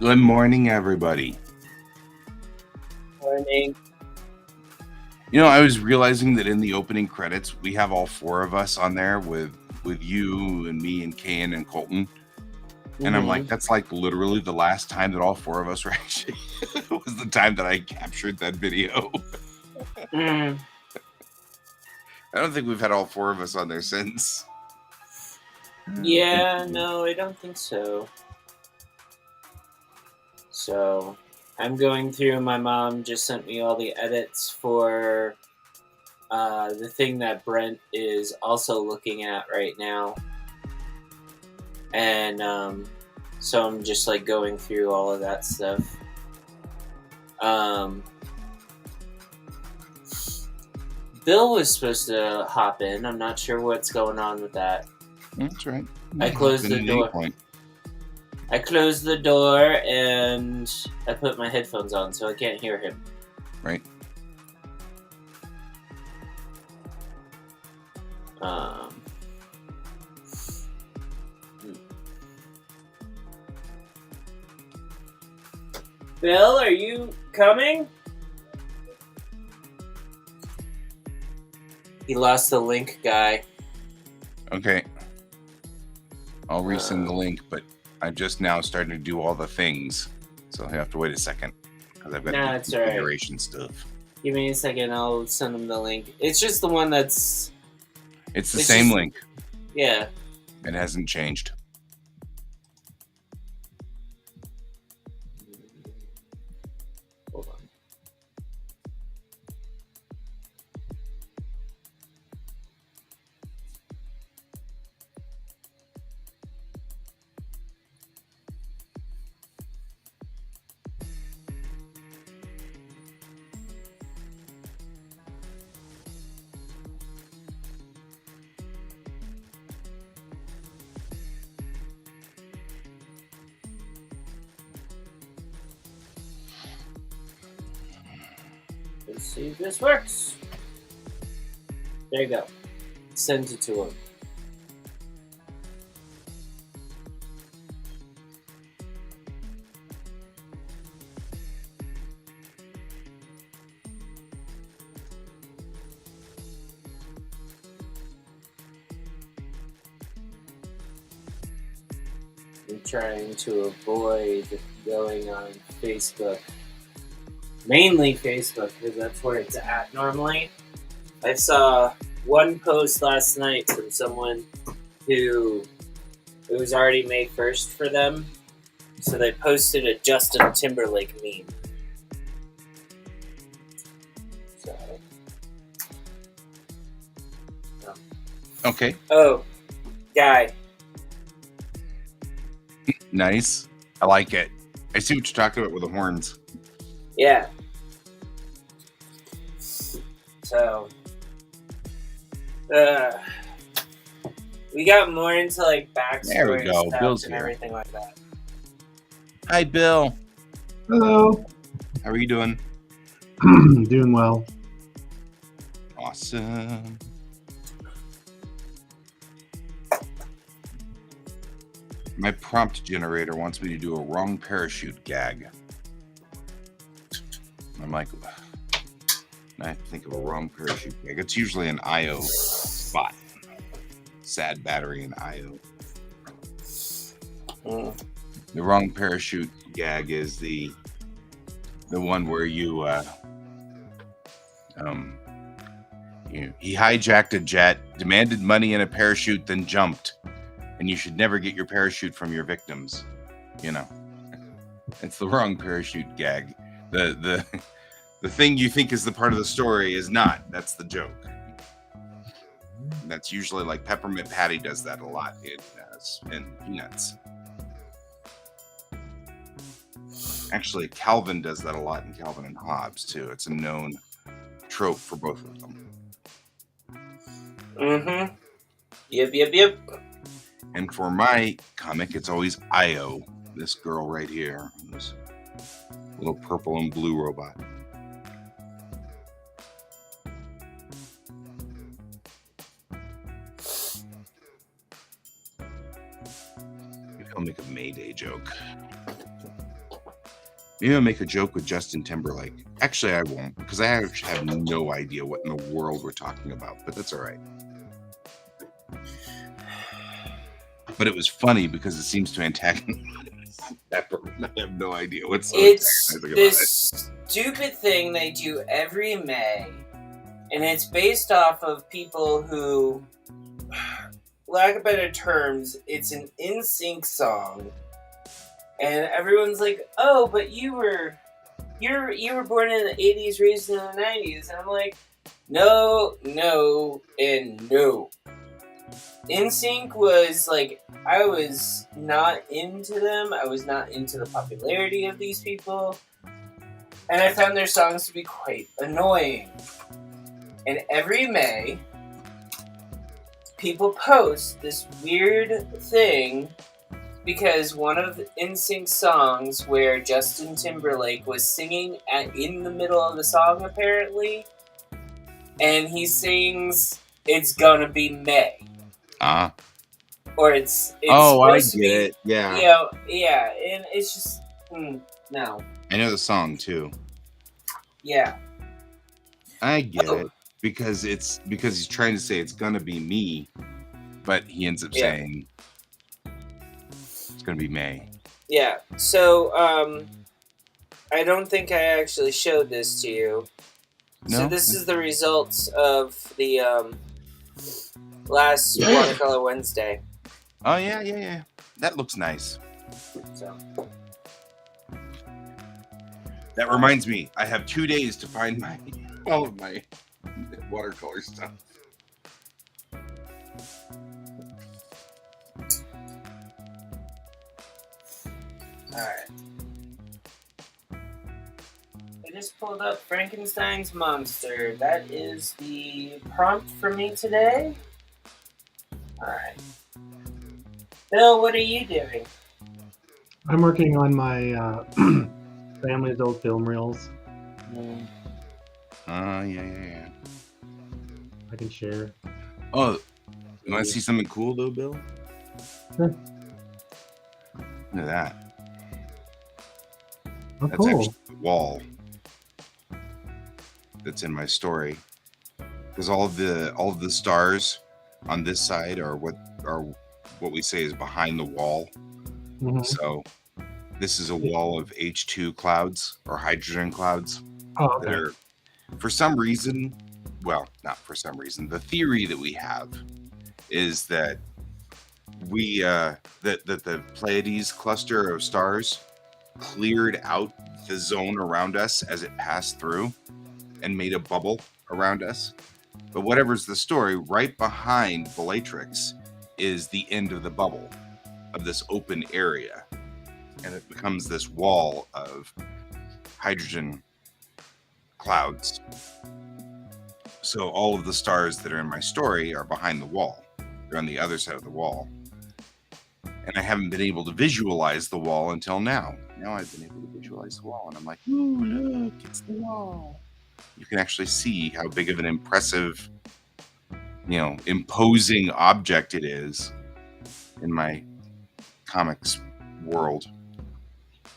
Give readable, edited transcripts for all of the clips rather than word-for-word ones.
Good morning, everybody. Morning. I was realizing that in the opening credits, we have all four of us on there with you and me and Kayan and Colton. And I'm like, that's like literally the last time that all four of us were actually was the time that I captured that video. I don't think we've had all four of us on there since. Yeah, no, I don't think so. So, I'm going through. My mom just sent me all the edits for the thing that Brent is also looking at right now. And so I'm just like going through all of that stuff. Bill was supposed to hop in. I'm not sure what's going on with that. That's right. I closed the door. I closed the door and I put my headphones on so I can't hear him. Right. Bill, are you coming? He lost the link, guy. Okay. I'll resend the link, but I'm just now starting to do all the things. So I have to wait a second because I've got to do configuration stuff. Give me a second. I'll send him the link. It's just the one that's... It's the same link. Yeah. It hasn't changed. Hold on. Let's see if this works. There you go. Send it to him. I'm trying to avoid going on Facebook. Mainly Facebook, because that's where it's at normally. I saw one post last night from someone who it was already May 1st for them, so they posted a Justin Timberlake meme. So, Okay. Oh, guy. Nice. I like it. I see what you're talking about with the horns. Yeah. So, we got more into like backstory There we go. stuff Bill's and here. everything like that. Hi, Bill. Hello. How are you doing? Doing well. Awesome. My prompt generator wants me to do a wrong parachute gag. I'm like, I have to think of a wrong parachute gag. It's usually an IO spot. Sad battery and IO. The wrong parachute gag is the one where he hijacked a jet, demanded money and a parachute, then jumped. And you should never get your parachute from your victims. It's the wrong parachute gag. The thing you think is the part of the story is not. That's the joke. And that's usually like Peppermint Patty does that a lot in Peanuts. Actually, Calvin does that a lot in Calvin and Hobbes too. It's a known trope for both of them. Mm-hmm. Yep. And for my comic, it's always Io, this girl right here, this little purple and blue robot. Maybe I'll make a Mayday joke. Maybe I'll make a joke with Justin Timberlake. Actually, I won't, because I actually have no idea what in the world we're talking about, but that's all right. But it was funny because it seems to antagonize that person. I have no idea what's so It's antagonizing this stupid thing they do every May, and it's based off of people who, lack of better terms, it's an in-sync song, and everyone's like, "Oh, but you were born in the '80s, raised in the '90s," and I'm like, "No, no, and no." NSYNC was like, I was not into them. I was not into the popularity of these people. And I found their songs to be quite annoying. And every May, people post this weird thing because one of NSYNC's songs where Justin Timberlake was singing in the middle of the song, apparently, and he sings, "It's Gonna Be May." Or it's I supposed to get be, it. Yeah. Yeah, and it's just no. I know the song too. Yeah. I get it because he's trying to say it's gonna be me, but he ends up saying it's gonna be May. Yeah. So I don't think I actually showed this to you. No? So this is the results of the last Watercolor Wednesday. Oh yeah. That looks nice. So that reminds me, I have 2 days to find all of my watercolor stuff. Alright. I just pulled up Frankenstein's Monster. That is the prompt for me today. Alright. Bill, what are you doing? I'm working on my family's old film reels. Yeah. I can share. Oh, you want to see something cool though, Bill? Sure. Look at that. Oh, That's cool. actually the wall that's in my story. Because all of the stars on this side are what we say is behind the wall. Mm-hmm. So this is a wall of H2 clouds or hydrogen clouds. Oh, okay. That are, for some reason, well, not for some reason, the theory that we have is that that the Pleiades cluster of stars cleared out the zone around us as it passed through and made a bubble around us. But whatever's the story, right behind Bellatrix is the end of the bubble of this open area, and it becomes this wall of hydrogen clouds. So all of the stars that are in my story are behind the wall. They're on the other side of the wall. And I haven't been able to visualize the wall until now. Now I've been able to visualize the wall, and I'm like, ooh, look, it's the wall. You can actually see how big of an impressive, imposing object it is in my comics world.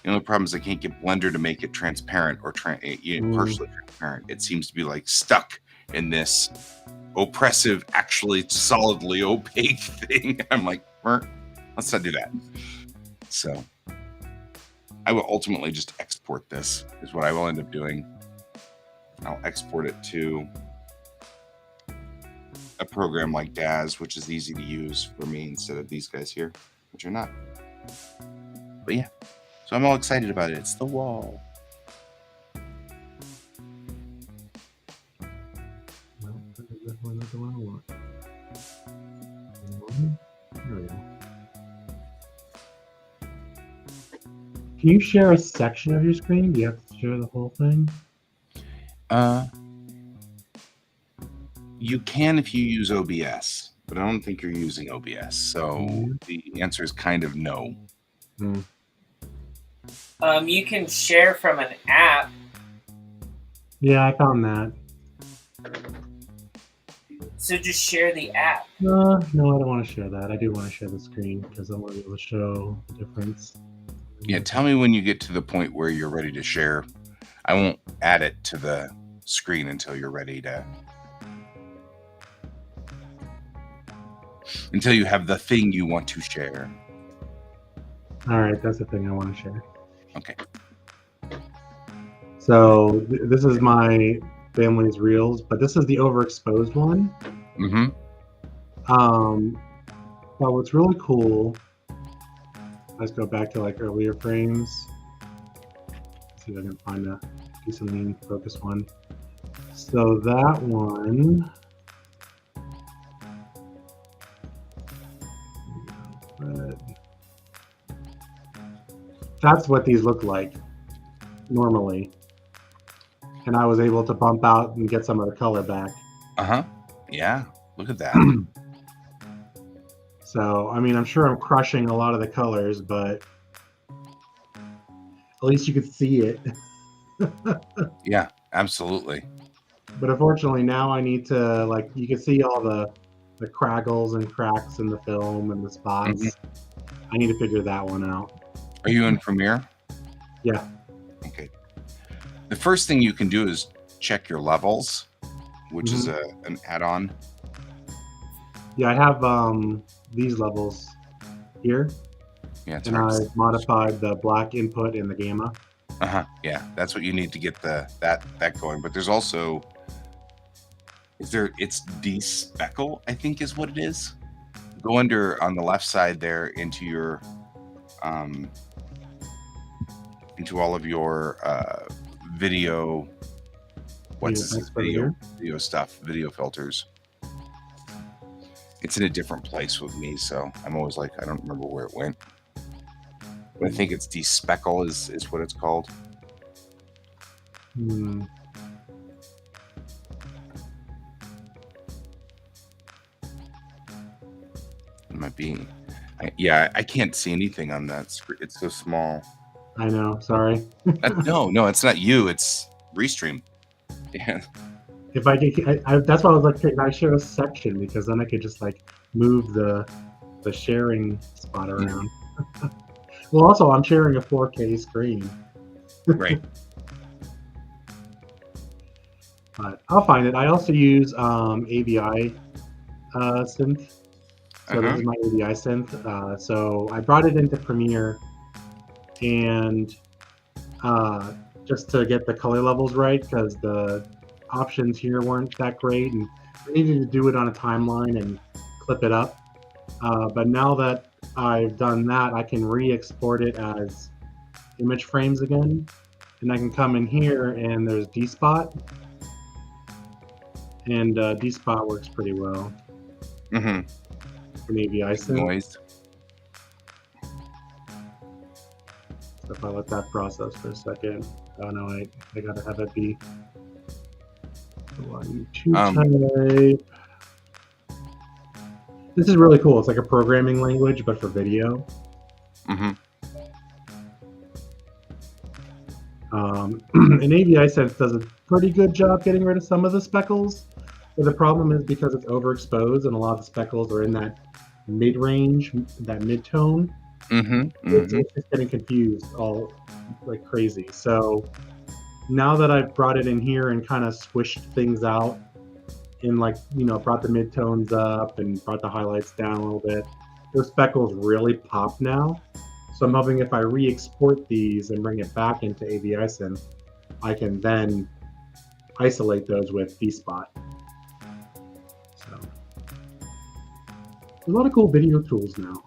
The only problem is I can't get Blender to make it transparent or partially transparent. It seems to be like stuck in this oppressive, actually solidly opaque thing. I'm like, let's not do that. So I will ultimately just export this, is what I will end up doing. I'll export it to a program like Daz, which is easy to use for me instead of these guys here, which are not. But yeah, so I'm all excited about it. It's the wall. No, that's definitely not the one I want. There we go. Can you share a section of your screen? Do you have to share the whole thing? You can if you use OBS, but I don't think you're using OBS. So the answer is kind of no. You can share from an app. Yeah, I found that. So just share the app. No, I don't want to share that. I do want to share the screen because I want to be able to show the difference. Yeah, tell me when you get to the point where you're ready to share. I won't add it to the screen until you're ready to. Until you have the thing you want to share. All right, that's the thing I want to share. Okay. So this is my family's reels, but this is the overexposed one. Mm-hmm. But what's really cool, let's go back to like earlier frames. Let's see if I can find a decently focused one. So that one, that's what these look like normally. And I was able to bump out and get some of the color back. Uh-huh. Yeah, look at that. So, I mean, I'm sure I'm crushing a lot of the colors, but at least you could see it. Yeah, absolutely. But unfortunately, now I need to, like, you can see all the craggles and cracks in the film and the spots. Mm-hmm. I need to figure that one out. Are you in Premiere? Yeah. Okay. The first thing you can do is check your levels, which is an add-on. Yeah, I have these levels here. Yeah, it's and hard to I've modified the black input in the gamma. Yeah, that's what you need to get that going. But there's also it's despeckle, I think is what it is. Go under on the left side there into your into all of your video. What's this? Video stuff, video filters. It's in a different place with me, so I'm always like, I don't remember where it went. But I think it's despeckle is what it's called. It might be. I can't see anything on that screen. It's so small. I know. Sorry. No, it's not you. It's Restream. Yeah. If I could, that's why I was like, can I share a section, because then I could just like move the sharing spot around. Well, also I'm sharing a 4K screen. Right. But I'll find it. I also use AVI synth. So this is my AVI synth. So I brought it into Premiere, and just to get the color levels right, because the options here weren't that great, and I needed to do it on a timeline and clip it up. But now that I've done that, I can re-export it as image frames again, and I can come in here and there's D-Spot, and D-Spot works pretty well. An AVI synth. Noise. So if I let that process for a second, oh no, I gotta have it be. Type. This is really cool. It's like a programming language, but for video. An AVI Sense does a pretty good job getting rid of some of the speckles, but the problem is because it's overexposed and a lot of the speckles are in that mid-range, that mid-tone. It's just getting confused all like crazy. So now that I've brought it in here and kind of squished things out and brought the midtones up and brought the highlights down a little bit, those speckles really pop now. So I'm hoping if I re-export these and bring it back into AVI Synth, I can then isolate those with D-Spot. So there's a lot of cool video tools now.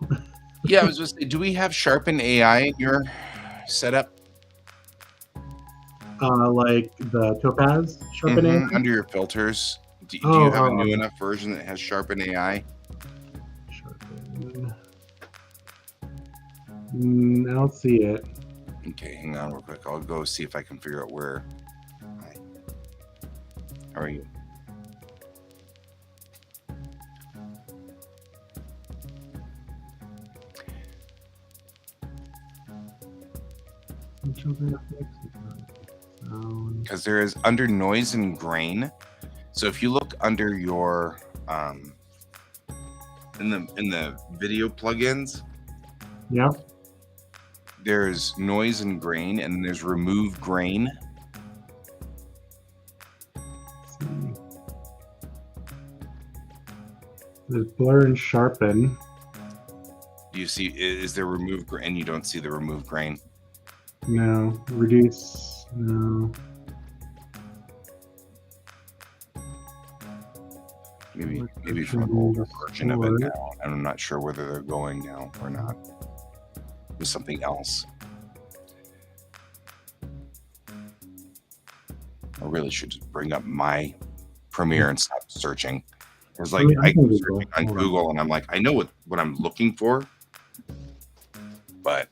Yeah, I was just do we have Sharpen AI in your setup? Like the Topaz Sharpen AI? Under your filters. Do you have a new enough version that has Sharpen AI? Sharpen. I don't see it. Okay, hang on real quick. I'll go see if I can figure out where. Hi. How are you? Because there is under noise and grain. So if you look under your in the video plugins, there's noise and grain, and there's remove grain. Let's see. There's blur and sharpen. Do you see? Is there remove grain? You don't see the remove grain. No. Reduce. No. Maybe from an older version of it now. And I'm not sure whether they're going now or not. There's something else. I really should just bring up my Premiere and stop searching. It's like I go searching on Google and I'm like, I know what I'm looking for, but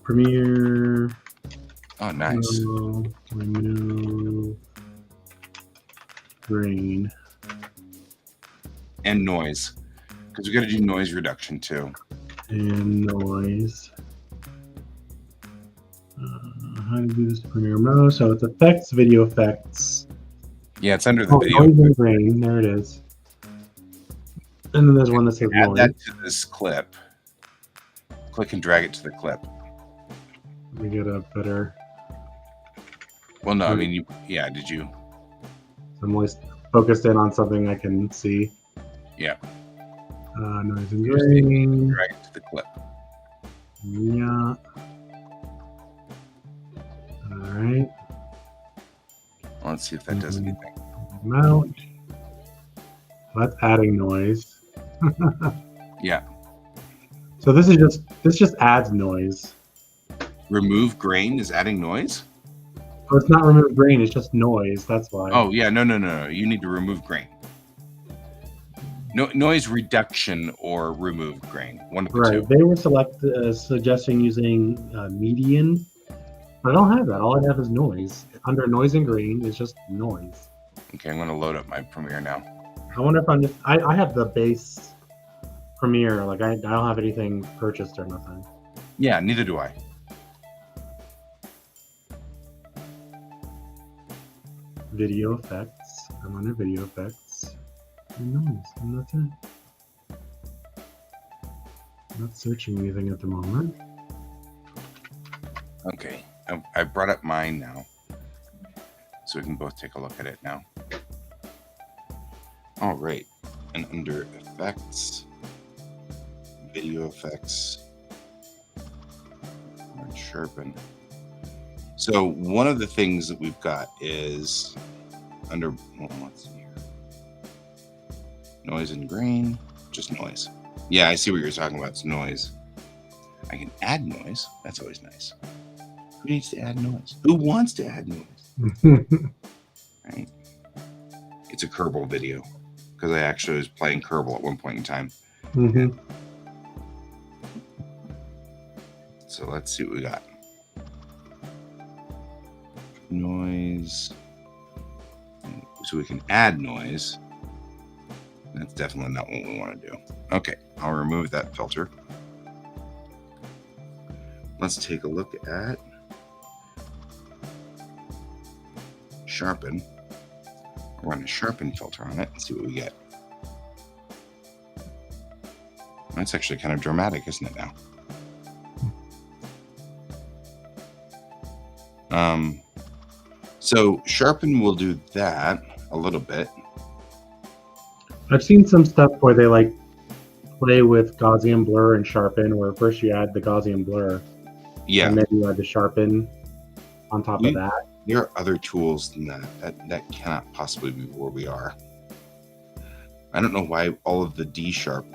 Premiere. Oh, nice. Remove grain and noise, because we got to do noise reduction too. And noise. How to do this Premiere mode? So it's effects, video effects. Yeah, it's under the video. Noise and grain. There it is. And then there's one that says add noise. that to this clip. Click and drag it to the clip. We get a better. Well, no, I mean, did you? I'm always focused in on something I can see. Yeah. Noise and grain. Drag it to the clip. Yeah. All right. Let's see if that does anything. Mount. That's adding noise. Yeah. So this just adds noise. Remove grain is adding noise? Oh, it's not remove grain, it's just noise. That's why. Oh, yeah. No. You need to remove grain. No, noise reduction or remove grain. One of the two. They were suggesting using median. But I don't have that. All I have is noise. Under noise and grain is just noise. Okay, I'm going to load up my Premiere now. I wonder if I'm just... I have the base Premiere. Like, I don't have anything purchased or nothing. Yeah, neither do I. Video effects. I'm under video effects. And noise. And that's it. I'm not searching anything at the moment. Okay, I brought up mine now. So we can both take a look at it now. All right, and under effects, video effects, and sharpen. So one of the things that we've got is under, let's see here. Noise and grain, just noise. Yeah, I see what you're talking about, it's noise. I can add noise, that's always nice. Who needs to add noise? Who wants to add noise? Right? It's a Kerbal video because I actually was playing Kerbal at one point in time. Mm-hmm. So let's see what we got. Noise. So we can add noise. That's definitely not what we want to do. Okay, I'll remove that filter. Let's take a look at sharpen. Run a sharpen filter on it and see what we get. That's actually kind of dramatic, isn't it now? So sharpen will do that a little bit. I've seen some stuff where they like play with Gaussian blur and sharpen, where first you add the Gaussian blur, Yeah, and then you add the sharpen on top of that. there are other tools than that. That cannot possibly be where we are. I don't know why all of the D sharp.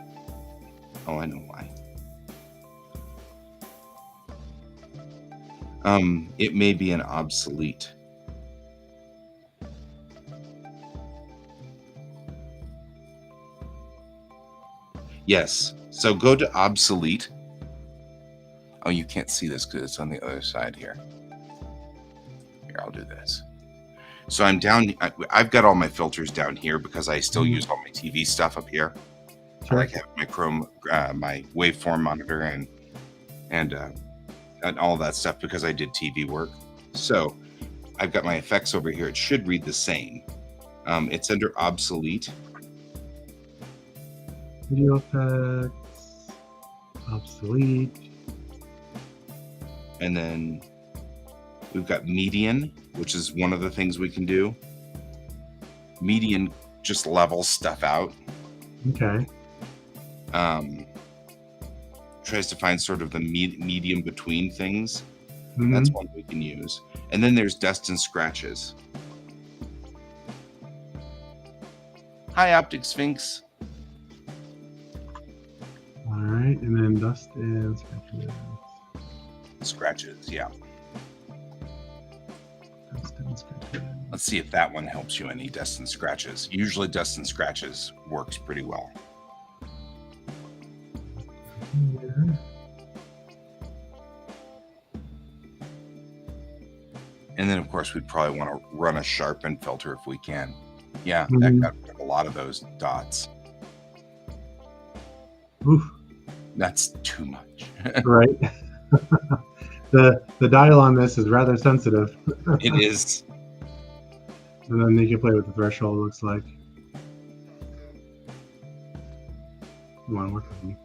Oh, I know why. It may be an obsolete. Yes. So go to obsolete. Oh, you can't see this because it's on the other side here. Here, I'll do this. So I'm down. I've got all my filters down here because I still use all my TV stuff up here. Sure. I like having my Chrome, my waveform monitor, and all that stuff because I did TV work. So I've got my effects over here. It should read the same. It's under obsolete. Video effects. Obsolete. And then we've got median, which is one of the things we can do. Median just levels stuff out. Okay. Tries to find sort of the medium between things. Mhm. That's one we can use. And then there's dust and scratches. Hi, Optic Sphinx. All right, and then dust and scratches. Scratches, yeah. Dust and scratches. Let's see if that one helps you any, dust and scratches. Usually dust and scratches works pretty well. Here. And then, of course, we'd probably want to run a sharpen filter if we can. Yeah, Mhm. that got rid of a lot of those dots. Oof. That's too much. Right. The dial on this is rather sensitive. It is. And then you can play with the threshold, looks like. Come on, work with me.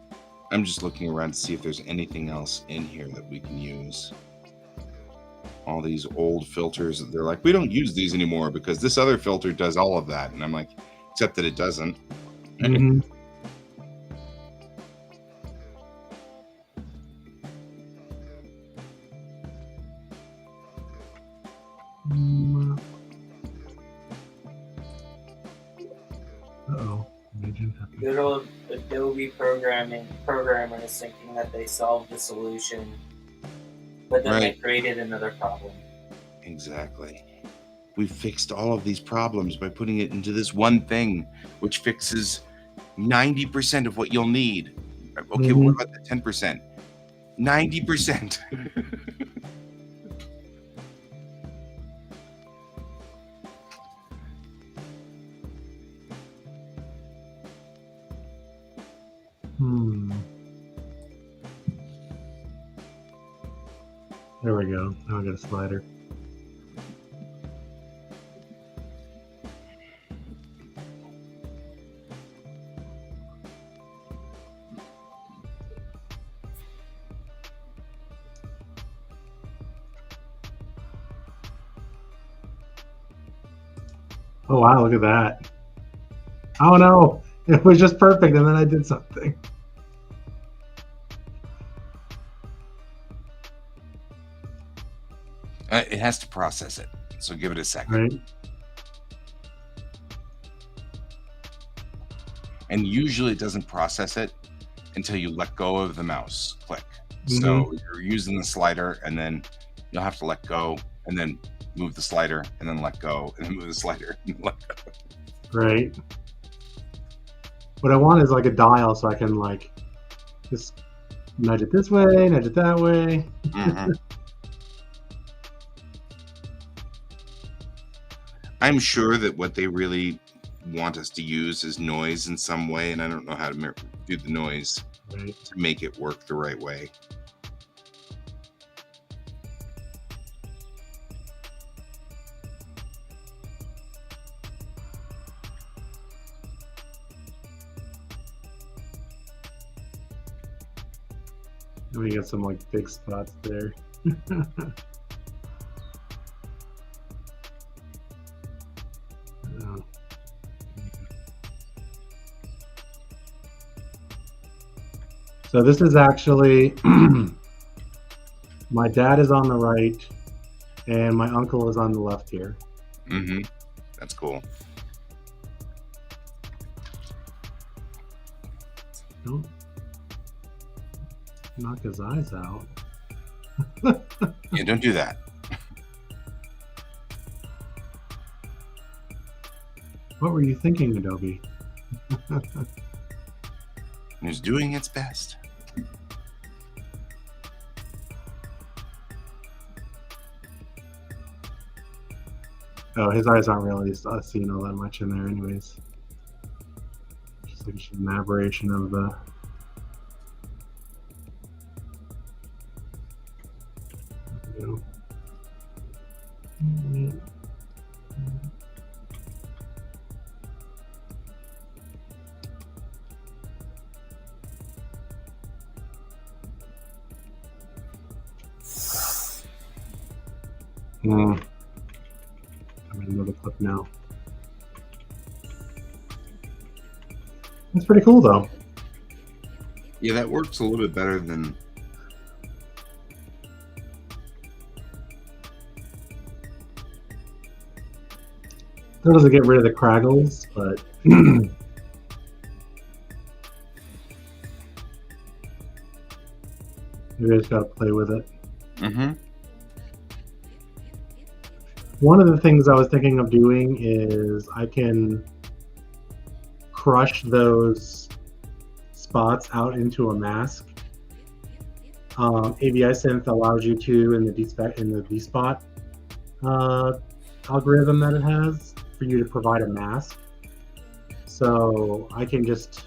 I'm just looking around to see if there's anything else in here that we can use. All these old filters, they're like, we don't use these anymore because this other filter does all of that. And I'm like, except that it doesn't. Mhm. Uh-oh. Good old Adobe programmers thinking that they solved the solution, but then they Right. created another problem. Exactly. We fixed all of these problems by putting it into this one thing, which fixes 90% of what you'll need. Okay, well, what about the 10%? 90%. There we go. Now I got a slider. Oh wow, look at that. Oh no, it was just perfect and then I did something. It has to process it, so give it a second. Right. And usually it doesn't process it until you let go of the mouse click. So you're using the slider and then you'll have to let go and then move the slider and then let go and then move the slider and let go. Right. What I want is like a dial so I can like just nudge it this way, nudge it that way. Mhm. I'm sure that what they really want us to use is noise in some way, and I don't know how to do the noise Right. to make it work the right way. We got some like big spots there. Oh. So this is actually my dad is on the right and my uncle is on the left here. Mm-hmm. That's cool. Don't knock his eyes out. Yeah, don't do that. What were you thinking, Adobe? It's doing its best. Oh, his eyes aren't really seeing all that much in there anyways. Just like an aberration of the... There we go. I'm in another clip now. It's pretty cool though. Yeah, that works a little bit better than. That doesn't get rid of the craggles, but you just gotta play with it. Mm-hmm. One of the things I was thinking of doing is I can crush those spots out into a mask. ABI Synth allows you to in the D spot algorithm that it has for you to provide a mask. So I can just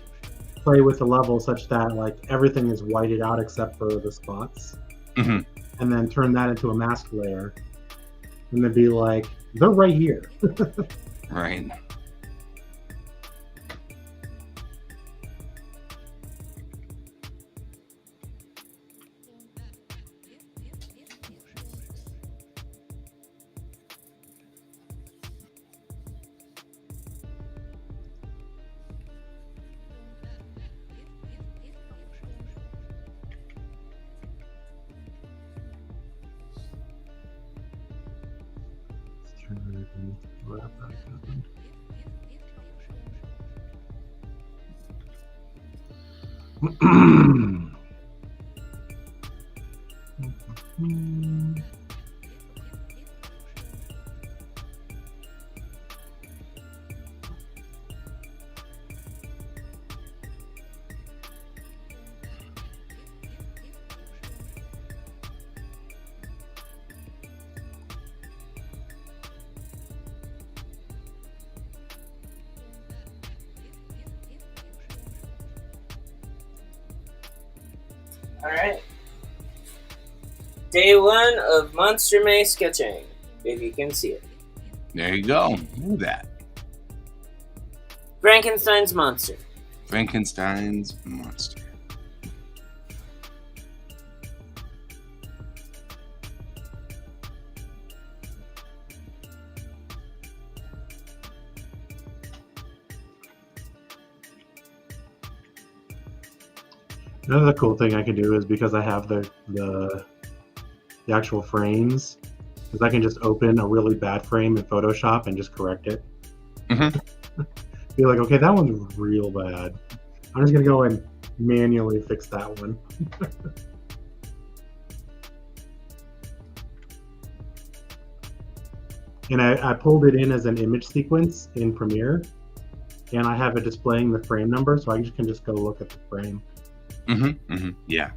play with the level such that like everything is whited out except for the spots, Mm-hmm. and then turn that into a mask layer, and then be like, they're right here. Right. Alright. Day 1 of Monster Maze sketching, if you can see it. There you go. Look at that. Frankenstein's monster. Frankenstein's monster. Another cool thing I can do is because I have the actual frames, is I can just open a really bad frame in Photoshop and just correct it. Mm-hmm. Be like, okay, that one's real bad. I'm just gonna go and manually fix that one. And I pulled it in as an image sequence in Premiere, and I have it displaying the frame number, so I can just go look at the frame. Mm-hmm. Mm-hmm. Yeah.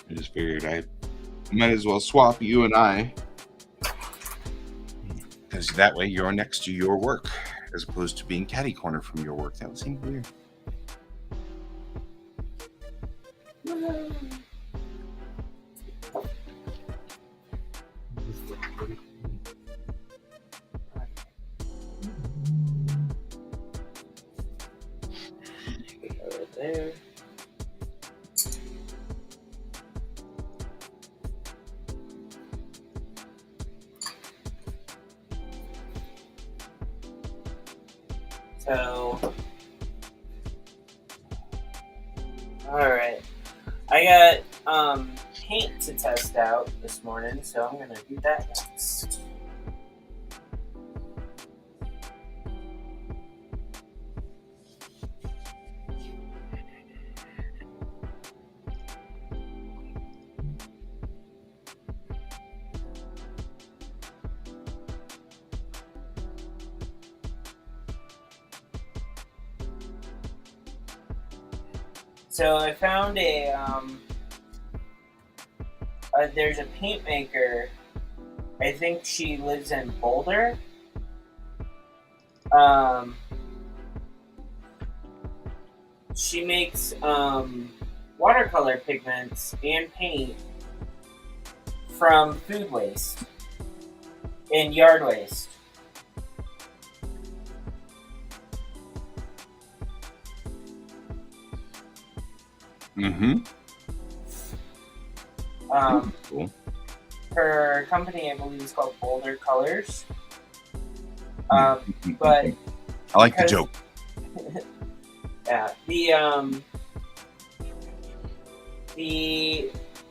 I just figured I might as well swap you and I, because that way you're next to your work as opposed to being catty corner from your work. That would seem weird. Right there. So, alright. I got paint to test out this morning, so I'm gonna do that next. So I found there's a paint maker. I think she lives in Boulder. She makes watercolor pigments and paint from food waste and yard waste. Mm-hmm. Cool. Her company, I believe, is called Boulder Colors. But I like the joke. Yeah, the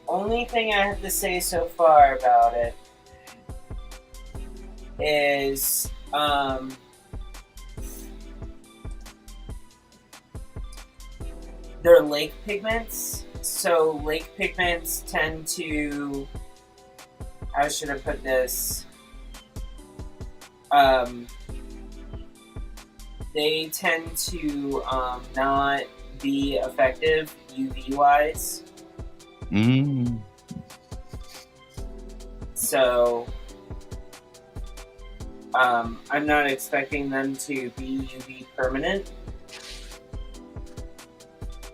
only thing I have to say so far about it is they're lake pigments. So lake pigments tend to, how should I put this? They tend to not be effective UV wise. So I'm not expecting them to be UV permanent.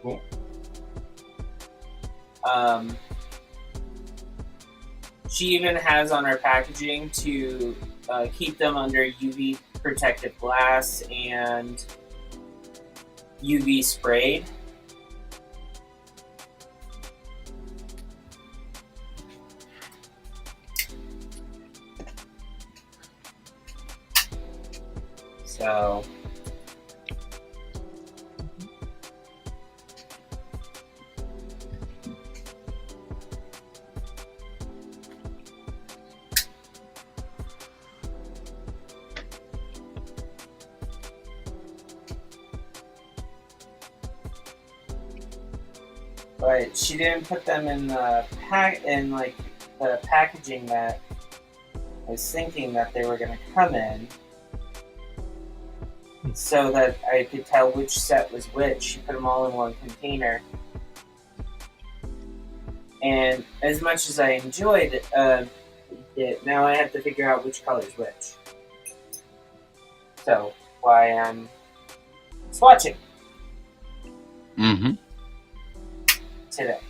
Cool. She even has on her packaging to keep them under UV protective glass and UV sprayed. So but she didn't put them in the the packaging that I was thinking that they were going to come in, so that I could tell which set was which. She put them all in one container, and as much as I enjoyed it, now I have to figure out which color is which. So why I'm swatching. Today.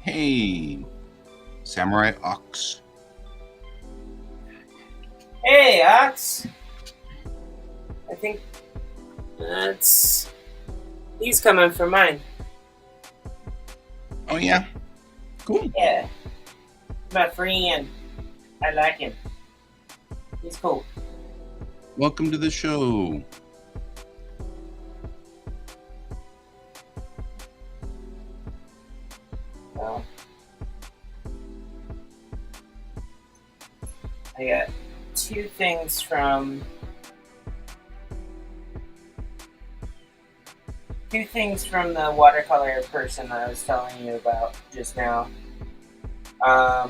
Hey, Samurai Ox. Hey, Ox. I think he's coming for mine. Oh yeah, cool. Yeah, my friend. I like him. He's cool. Welcome to the show. So, I got two things from the watercolor person I was telling you about just now. I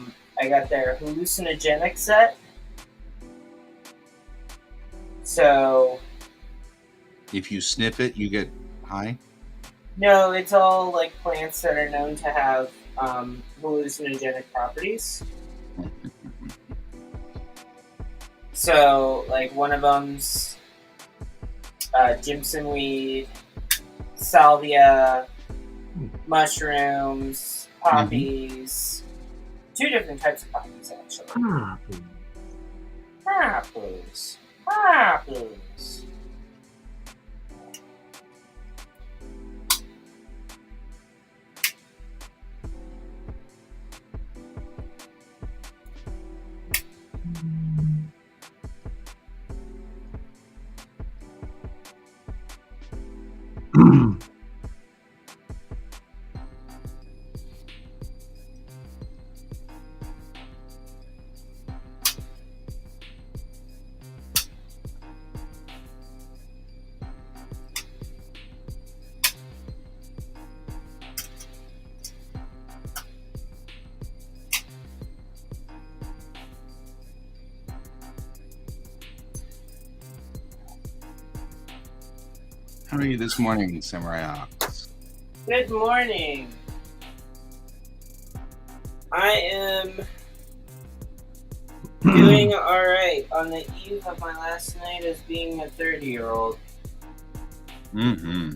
got their hallucinogenic set. So if you sniff it, you get high. No, it's all like plants that are known to have hallucinogenic properties. So, like, one of them's Jimson weed, salvia, mushrooms, poppies. Two different types of poppies, actually. Poppies. How are you this morning, Samurai Ox? Good morning. I am doing alright on the eve of my last night as being a 30-year-old. Mm-hmm.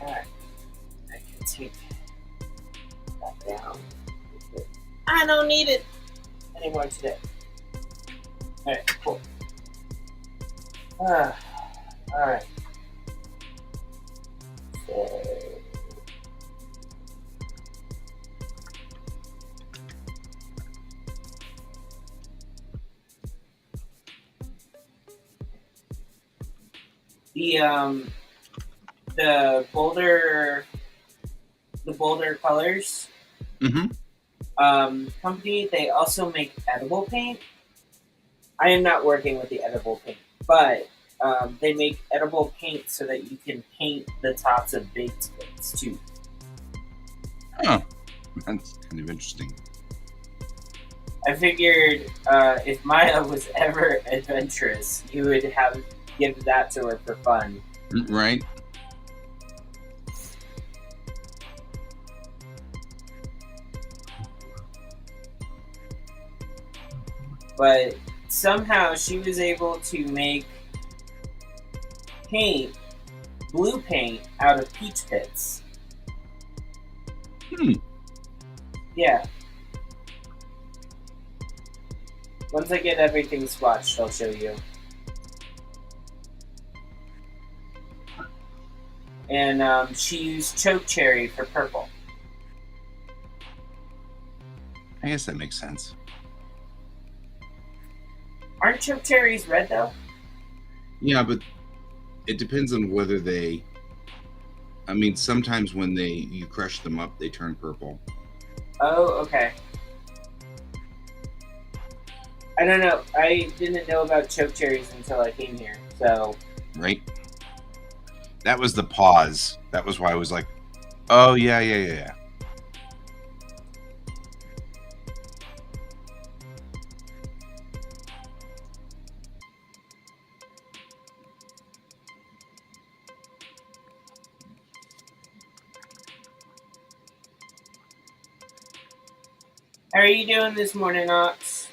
Alright. I can take that down. I don't need it anymore today. Alright, cool. Alright. So, the Boulder Colors company, they also make edible paint. I am not working with the edible paint, but they make edible paint so that you can paint the tops of baked goods too. Oh, that's kind of interesting. I figured if Maya was ever adventurous, you would have given that to her for fun. Right? But somehow she was able to make paint, blue paint, out of peach pits. Yeah. Once I get everything swatched, I'll show you. And she used choke cherry for purple. I guess that makes sense. Aren't choke cherries red though? Yeah, but it depends on whether they. I mean, sometimes when you crush them up, they turn purple. Oh, okay. I don't know. I didn't know about choke cherries until I came here, so. Right. That was the pause. That was why I was like, "Oh yeah." How are you doing this morning, Ox?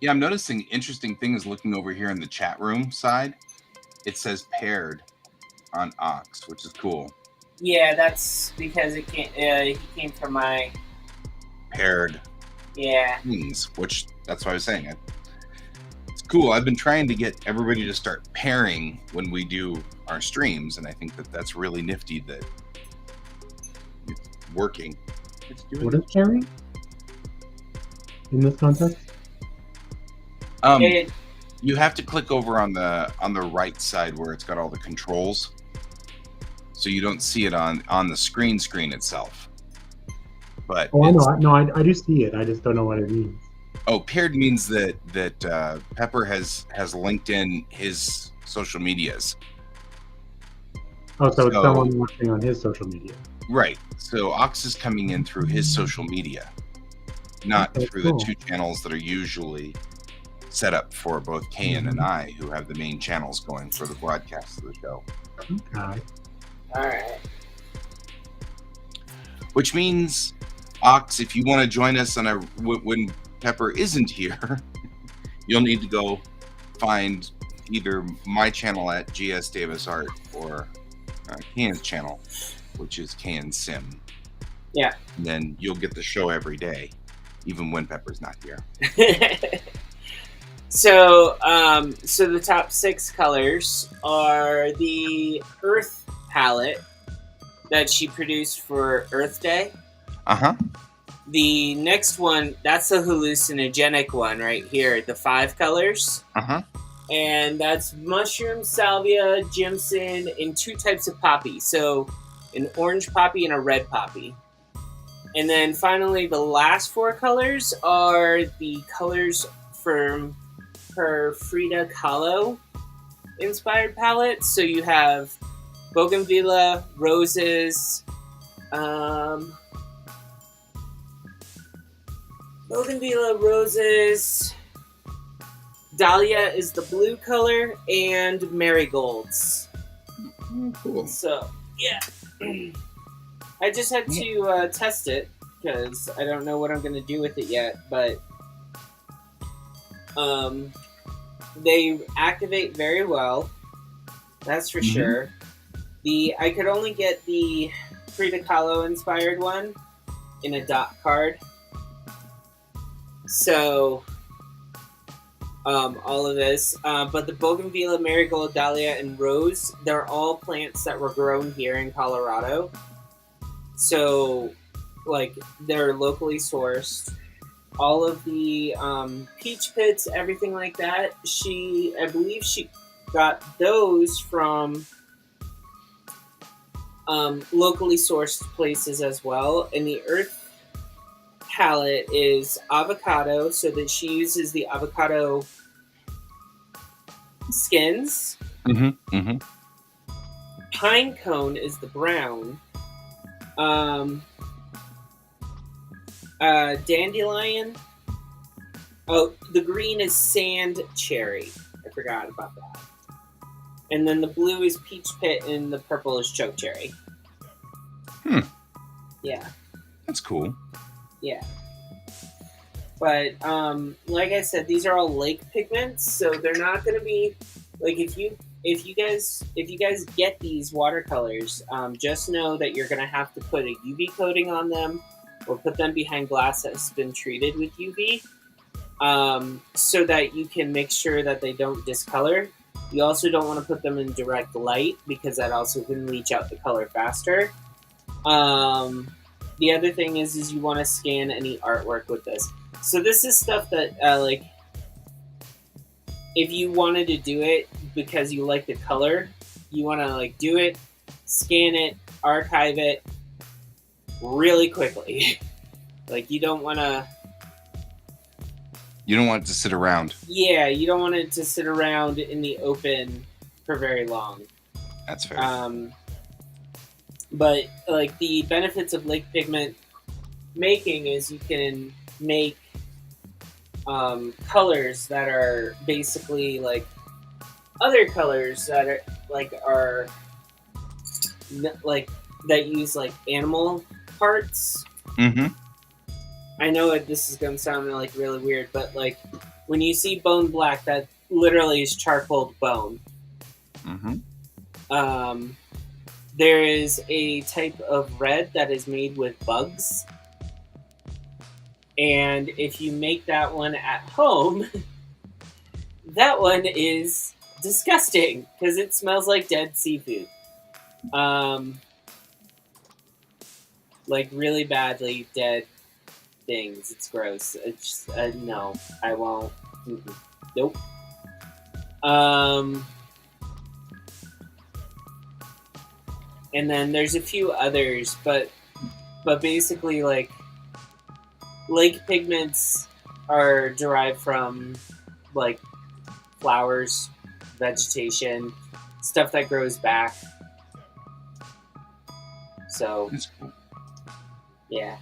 Yeah, I'm noticing interesting things looking over here in the chat room side. It says paired on Ox, which is cool. Yeah, that's because it came. He came from my Paired. Yeah. Things, which that's what I was saying. It's cool. I've been trying to get everybody to start pairing when we do our streams, and I think that's really nifty that it's working. What is pairing in this context? You have to click over on the right side where it's got all the controls, so you don't see it on the screen itself. But I do see it. I just don't know what it means. Oh, paired means that Pepper has linked in his social medias. Oh, so it's someone watching on his social media. Right. So Ox is coming in through his social media. not Okay, through cool. the 2 channels that are usually set up for both Kayan and I, who have the main channels going for the broadcast of the show. Okay. Alright. Which means, Ox, if you want to join us on when Pepper isn't here, you'll need to go find either my channel at GS Davis Art or Kayan's channel, which is Kayan Sim. Yeah. And then you'll get the show every day, even when Pepper's not here. So the top 6 colors are the Earth palette that she produced for Earth Day. Uh-huh. The next one, that's the hallucinogenic one right here, the 5 colors. Uh-huh. And that's mushroom, salvia, jimson, and 2 types of poppy. So an orange poppy and a red poppy. And then finally, the last 4 colors are the colors from her Frida Kahlo inspired palette. So you have bougainvillea, roses, dahlia is the blue color, and marigolds. Cool. So, yeah. I just had to test it, because I don't know what I'm going to do with it yet, but they activate very well. That's for sure. I could only get the Frida Kahlo inspired one in a dot card. So, all of this. But the bougainvillea, marigold, dahlia, and rose, they're all plants that were grown here in Colorado. So, like, they're locally sourced. All of the peach pits, everything like that, I believe she got those from locally sourced places as well. And the Earth palette is avocado, so that she uses the avocado skins. Pine cone is the brown. Dandelion. Oh, the green is sand cherry. I forgot about that. And then the blue is peach pit, and the purple is choke cherry. Yeah. That's cool. Yeah. But like I said, these are all lake pigments, so they're not going to be like if you guys get these watercolors, just know that you're going to have to put a UV coating on them or put them behind glass that's been treated with UV, so that you can make sure that they don't discolor. You also don't want to put them in direct light because that also can leach out the color faster. The other thing is you want to scan any artwork with this. So this is stuff that, like, if you wanted to do it because you like the color, you want to, like, do it, scan it, archive it really quickly. Like, you don't want to... You don't want it to sit around. Yeah, you don't want it to sit around in the open for very long. That's fair. But, like, the benefits of lake pigment making is you can make colors that are basically, like, other colors that are that use, like, animal parts. I know this is going to sound, like, really weird, but, like, when you see bone black, that literally is charcoal bone. There is a type of red that is made with bugs. And if you make that one at home, that one is disgusting because it smells like dead seafood. Like really badly dead things. It's gross. It's no, I won't. Nope. And then there's a few others, but basically, like, lake pigments are derived from, like, flowers, vegetation, stuff that grows back. So, That's cool. yeah.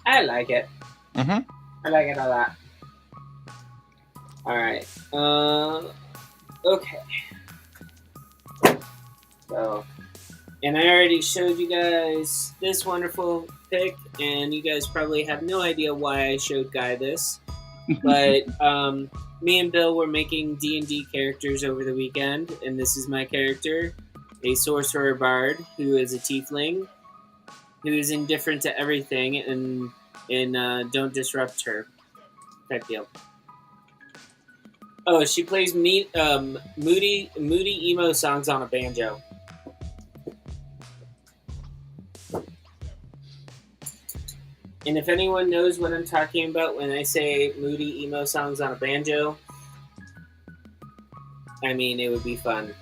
I like it. Mm-hmm. I like it a lot. All right. Okay. So, and I already showed you guys this wonderful pic, and you guys probably have no idea why I showed Guy this. But me and Bill were making D&D characters over the weekend, and this is my character, a sorcerer bard who is a tiefling, who is indifferent to everything and don't disrupt her type deal. Oh, she plays moody emo songs on a banjo. And if anyone knows what I'm talking about when I say moody emo songs on a banjo, I mean, it would be fun.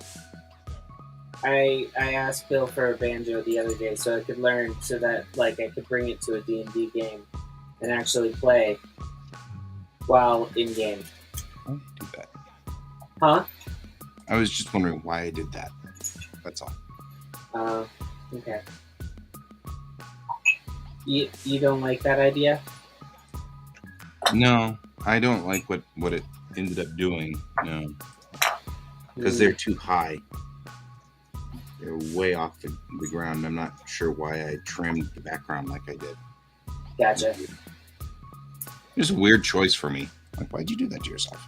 I asked Bill for a banjo the other day so I could learn, so that I could bring it to a D&D game and actually play while in game. Why did you do that? Huh? I was just wondering why I did that. That's all. Okay. You don't like that idea? No, I don't like what it ended up doing. No, because they're too high. They're way off the ground. I'm not sure why I trimmed the background like I did. Gotcha. It was a weird choice for me. Like, why'd you do that to yourself?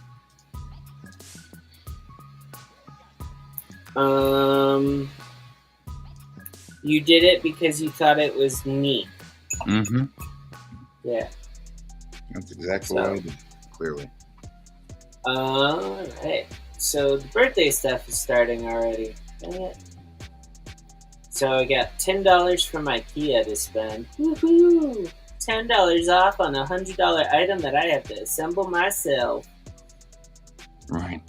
You did it because you thought it was neat. Mm-hmm. Yeah. That's exactly what I did. Clearly. Alright. So the birthday stuff is starting already. So I got $10 from IKEA to spend. Woohoo! $10 off on a $100 item that I have to assemble myself. Right.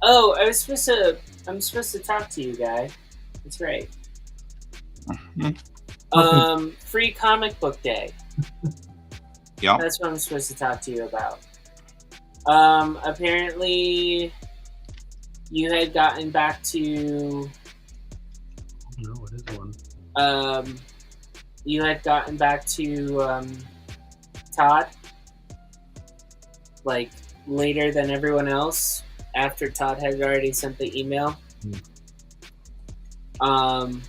Oh, I'm supposed to talk to you, Guy. That's right. Mm-hmm. Free comic book day. Yeah. That's what I'm supposed to talk to you about. Apparently you had gotten back to No, what is one? You had gotten back to Todd later than everyone else, after Todd had already sent the email. And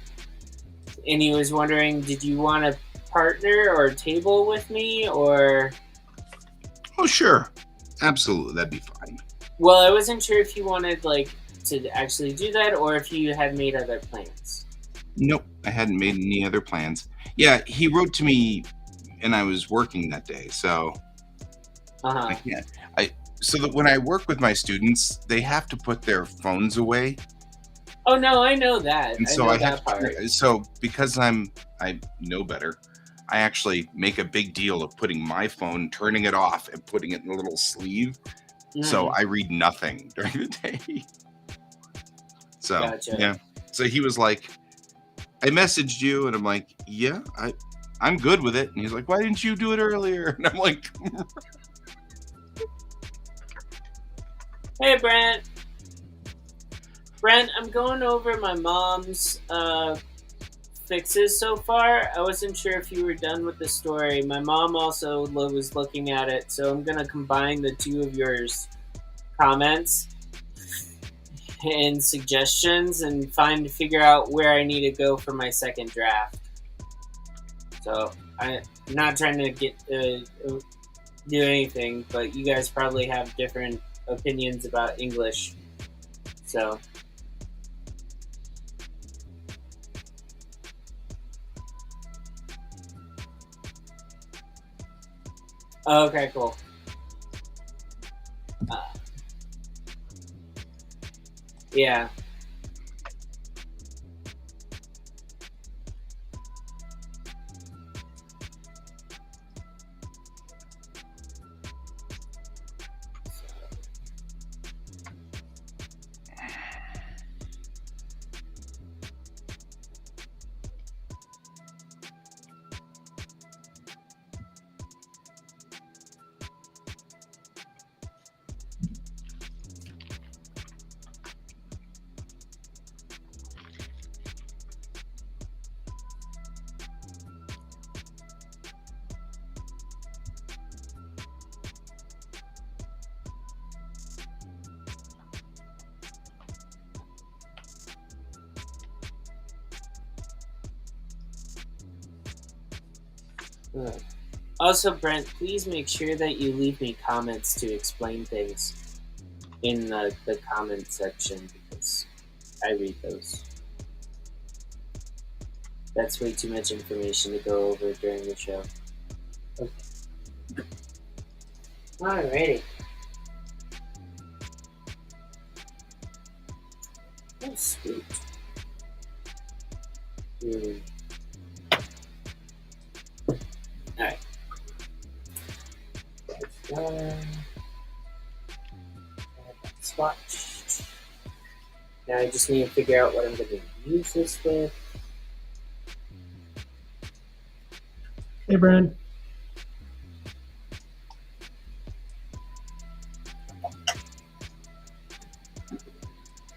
he was wondering, did you want to partner or table with me, or? Oh, sure. Absolutely. That'd be fine. Well, I wasn't sure if you wanted to actually do that, or if you had made other plans. Nope. I hadn't made any other plans. Yeah, he wrote to me and I was working that day, so I can't. So that when I work with my students, they have to put their phones away. Oh no, I know that. And so I know I that have part. so because I know better, I actually make a big deal of putting my phone, turning it off, and putting it in a little sleeve. So I read nothing during the day. So Gotcha. yeah. So he was like, I messaged you, and I'm like, yeah, I'm good with it. And he's like, why didn't you do it earlier? And I'm like, Hey, Brent. Brent, I'm going over my mom's fixes so far. I wasn't sure if you were done with the story. My mom also was looking at it, so I'm going to combine the two of yours comments and suggestions and figure out where I need to go for my second draft. So I'm not trying to do anything, but you guys probably have different opinions about English. So okay, cool. Yeah. Also, Brent, please make sure that you leave me comments to explain things in the comment section because I read those. That's way too much information to go over during the show. Okay. Alrighty. Oh, sweet. Alright. Swatch. Now I just need to figure out what I'm going to use this with. Hey, Brent.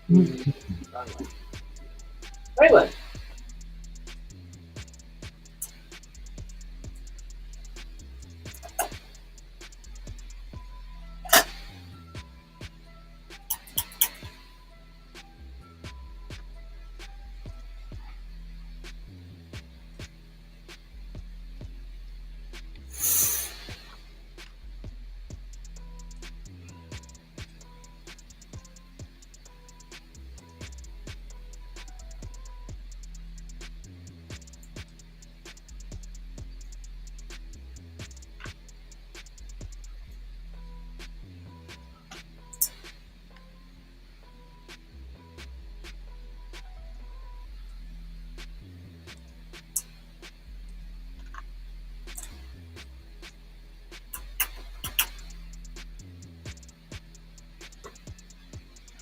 Wrong one. Right one.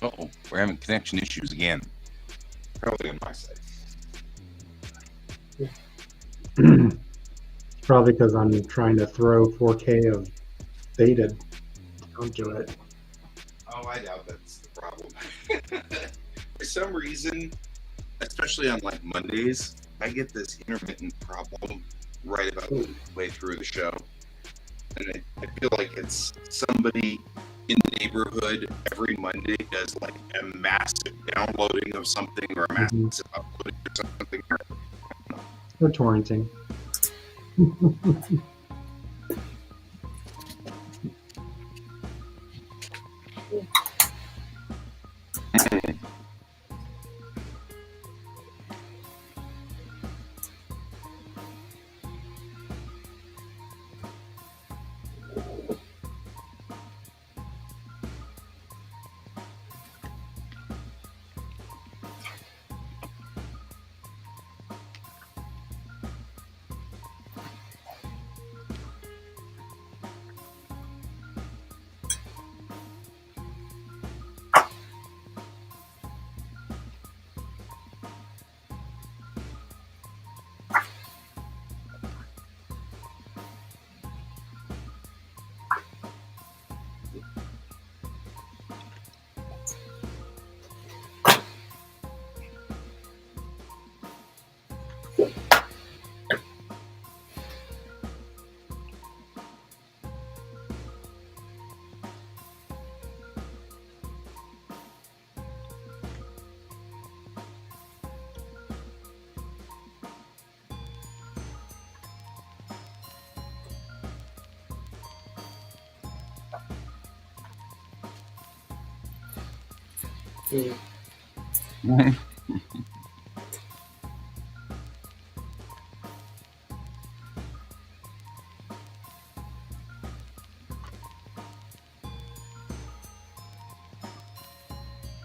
Uh-oh, we're having connection issues again. Probably on my side. Probably because I'm trying to throw 4K of data onto it. Oh, I doubt that's the problem. For some reason, especially on like Mondays, I get this intermittent problem right about the way through the show. And I feel like it's somebody in the neighborhood every Monday does like a massive downloading of something or a massive uploading or something. Or torrenting.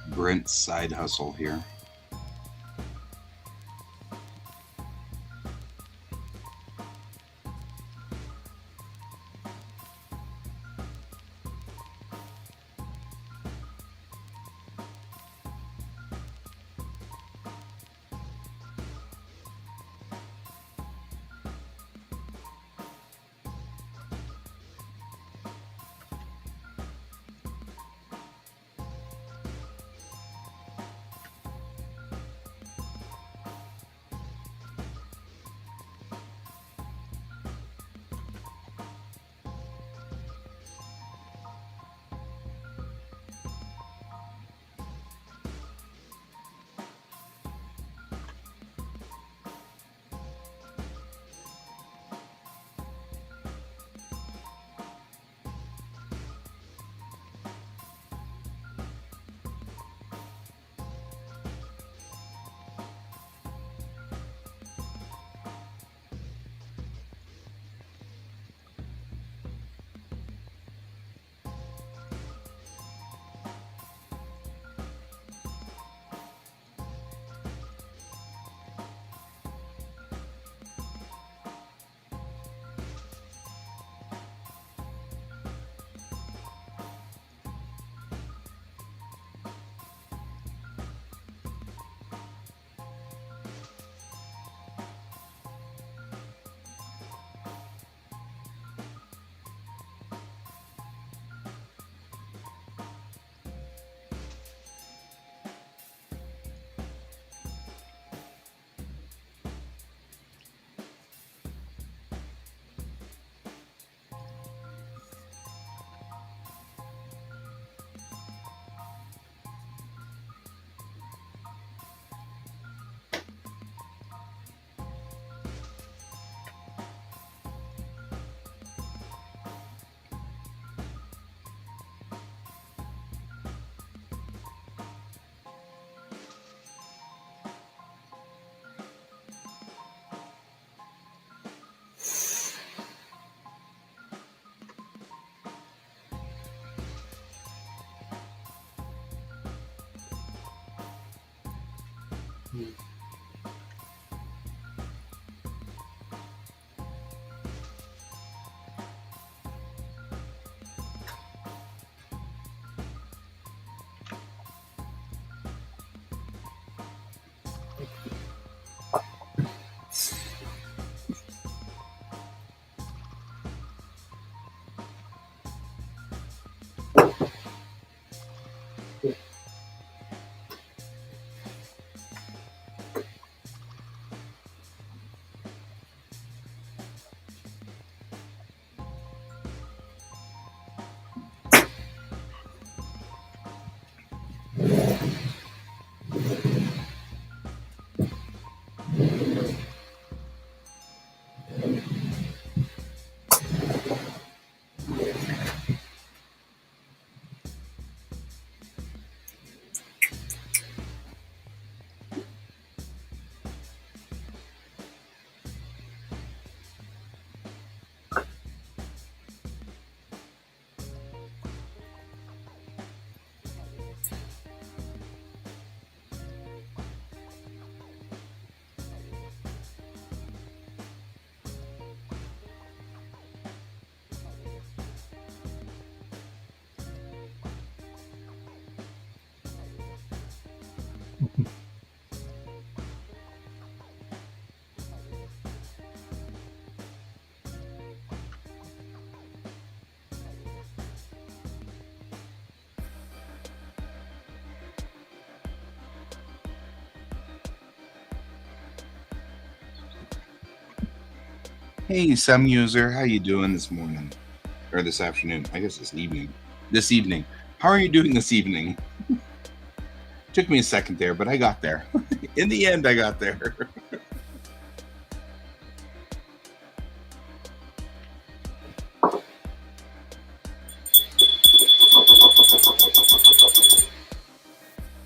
Brent's side hustle here. Hey, some user, how you doing this morning? Or this afternoon? I guess this evening. This evening. How are you doing this evening? Took me a second there, but I got there. In the end, I got there.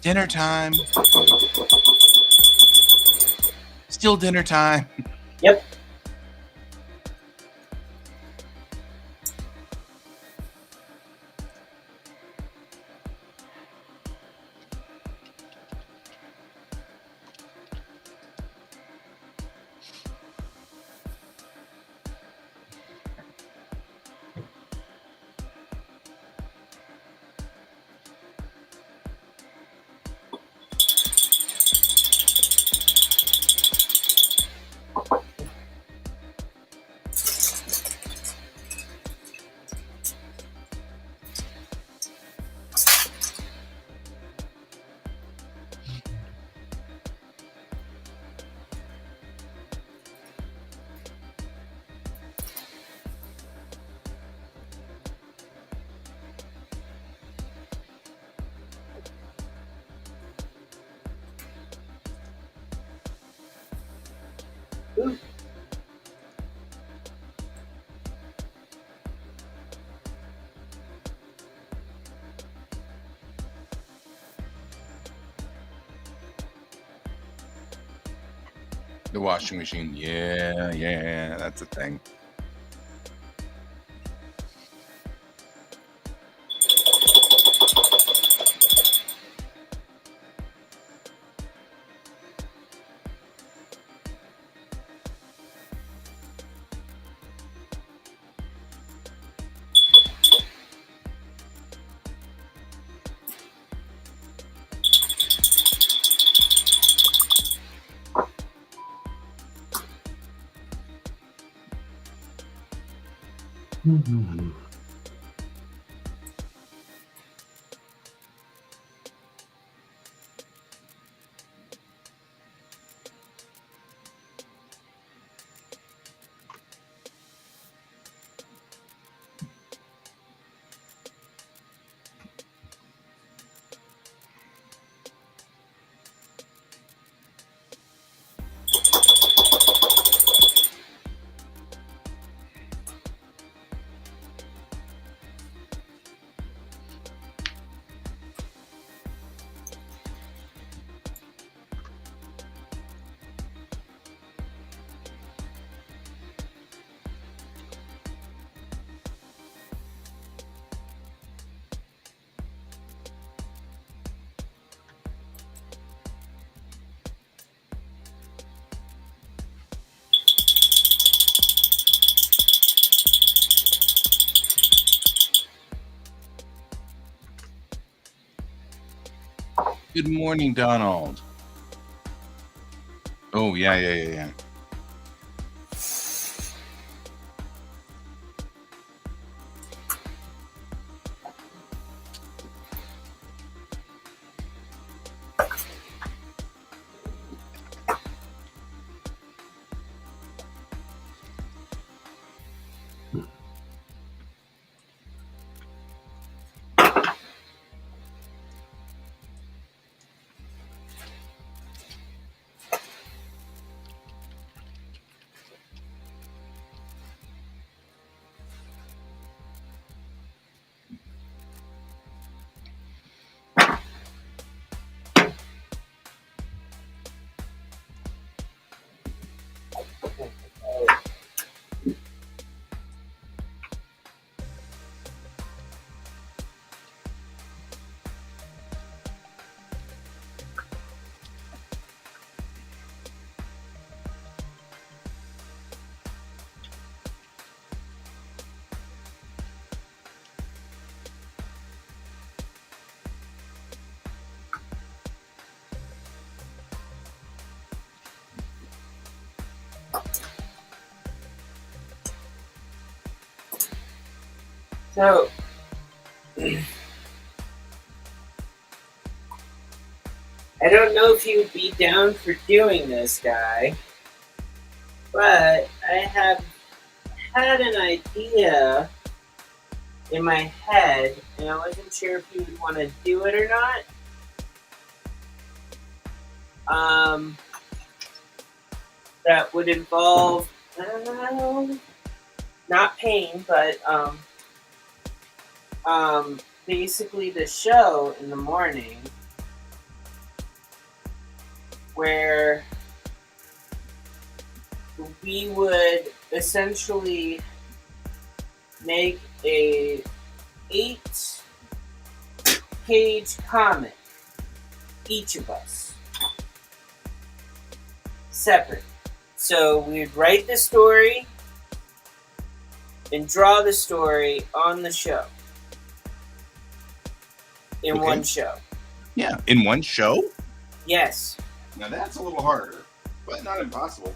Dinner time. Still dinner time. Yep. Ooh. The washing machine. Yeah, that's a thing. Mm-hmm. Good morning, Donald. Oh, yeah. So, I don't know if you'd be down for doing this, guy, but I have had an idea in my head, and I wasn't sure if you would want to do it or not. That would involve, not pain, but basically the show in the morning where we would essentially make a 8-page comic, each of us, separate. So we'd write the story and draw the story on the show. In one show. Yeah, in one show? Yes. Now that's a little harder, but not impossible.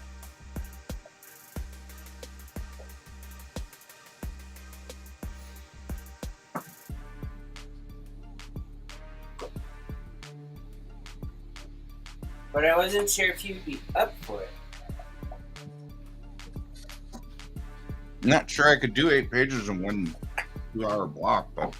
But I wasn't sure if you'd be up for it. Not sure I could do 8 pages in one 2-hour block, but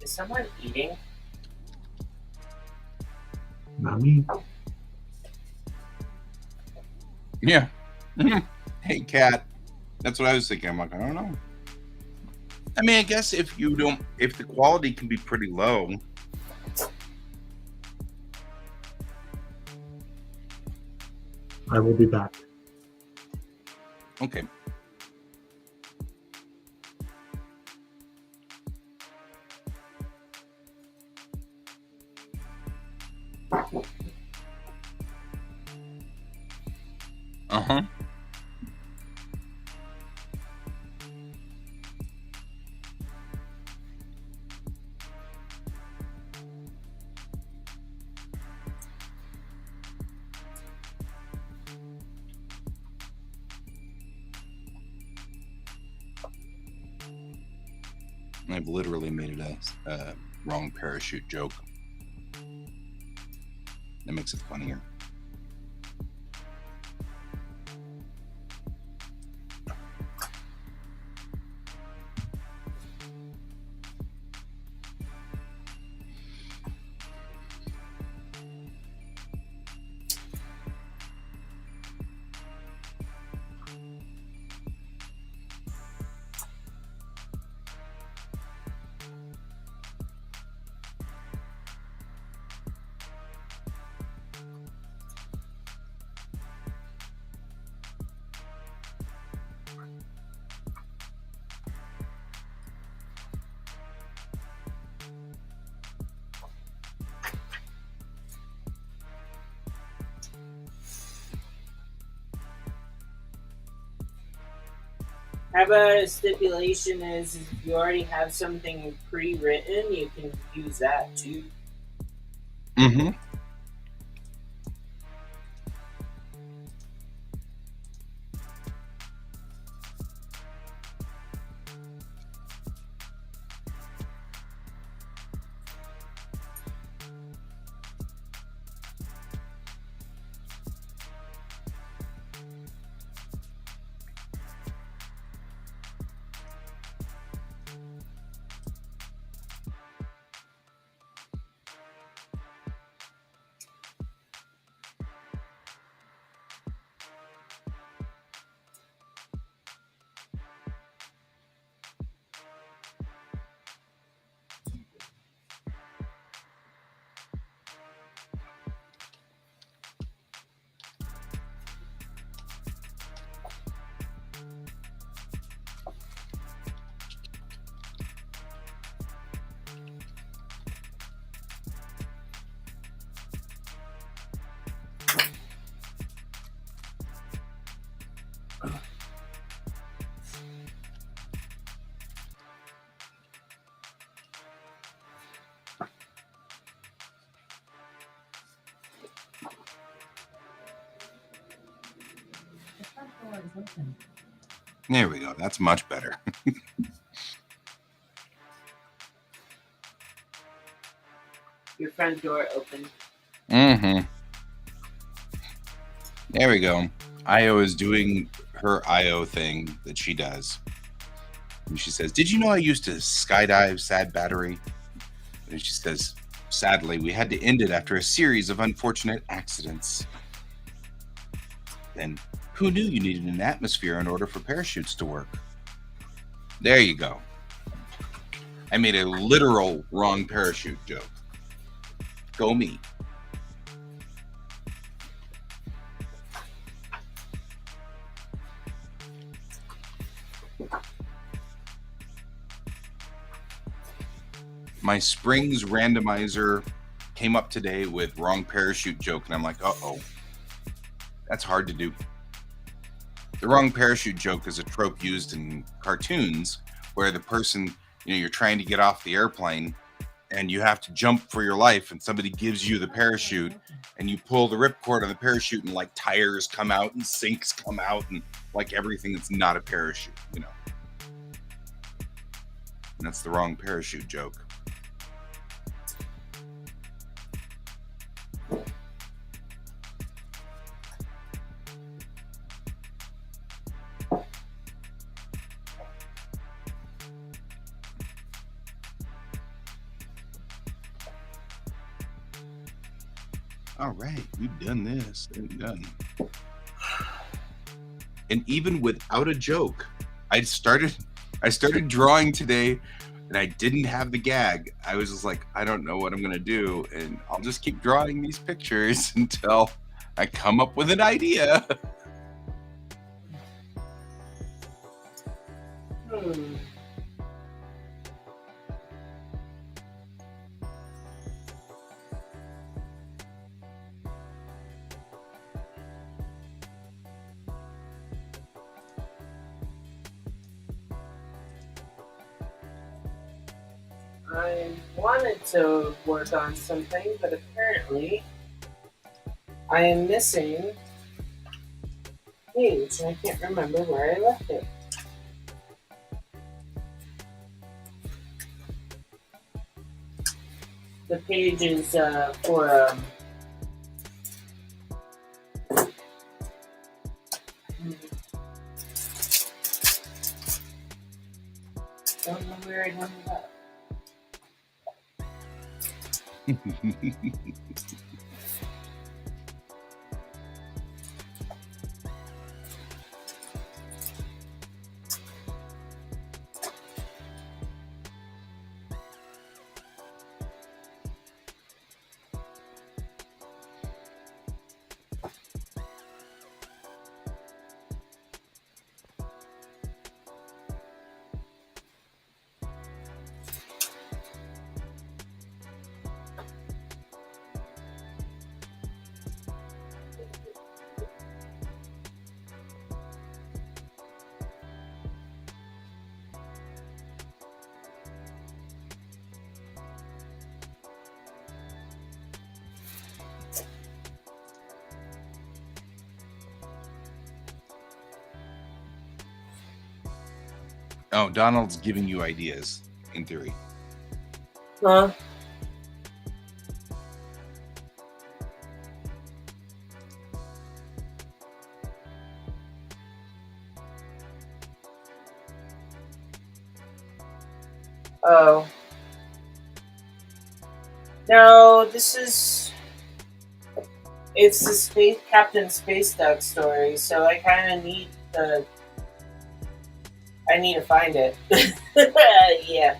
Is someone eating? Not me. yeah. Hey, cat. That's what I was thinking. I'm like, I don't know. I mean, I guess if the quality can be pretty low. I will be back. Okay. Uh-huh. I've literally made it a wrong parachute joke. That makes it funnier. How about a stipulation is if you already have something pre-written, you can use that too. Mm-hmm. There we go. That's much better. Your front door open. Mm-hmm. There we go. Io is doing her Io thing that she does. And she says, "Did you know I used to skydive, sad battery?" And she says, "Sadly, we had to end it after a series of unfortunate accidents." Then, who knew you needed an atmosphere in order for parachutes to work? There you go. I made a literal wrong parachute joke. Go me. My Springs randomizer came up today with wrong parachute joke, and I'm like, uh-oh. That's hard to do. The wrong parachute joke is a trope used in cartoons where the person, you're trying to get off the airplane and you have to jump for your life, and somebody gives you the parachute and you pull the ripcord on the parachute and like tires come out and sinks come out and like everything that's not a parachute, And that's the wrong parachute joke. All right, we've done this and done. And even without a joke, I started drawing today and I didn't have the gag. I was just like, I don't know what I'm gonna do, and I'll just keep drawing these pictures until I come up with an idea. I wanted to work on something, but apparently I am missing a page. I can't remember where I left it. The page is for don't know where I hung it up. Oh, Donald's giving you ideas, in theory. Huh? Oh. No, it's the Captain Space Duck story, so I kind of need I need to find it. Yeah.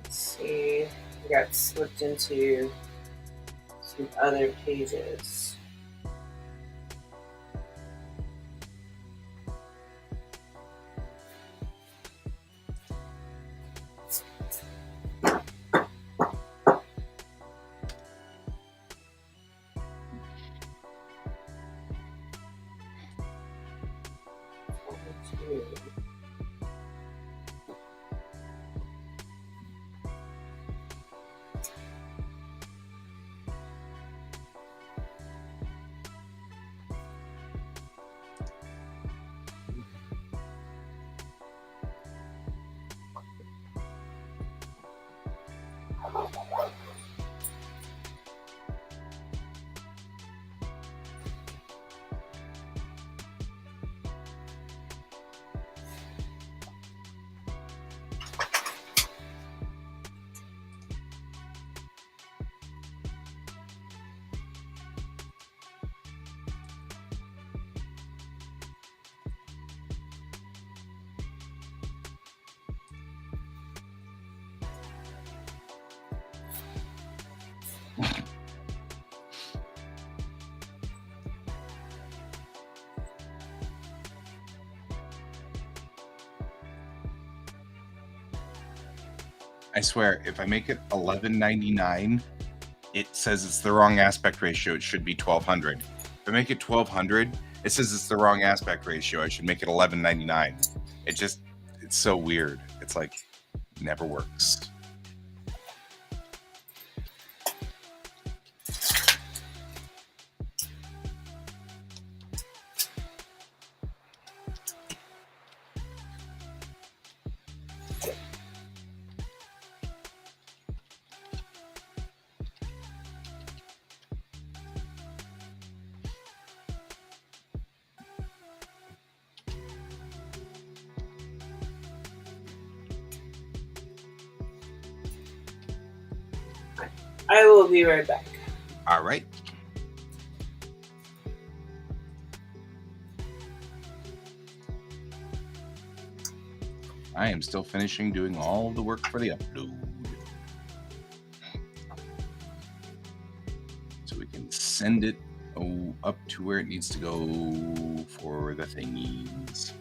Let's see. I got slipped into some other pages. swear, if I make it 1199, it says it's the wrong aspect ratio. It should be 1200. If I make it 1200, it says it's the wrong aspect ratio. I should make it 1199. It's so weird. It's like never works. I will be right back. All right. I am still finishing doing all the work for the upload. So we can send it up to where it needs to go for the thingies.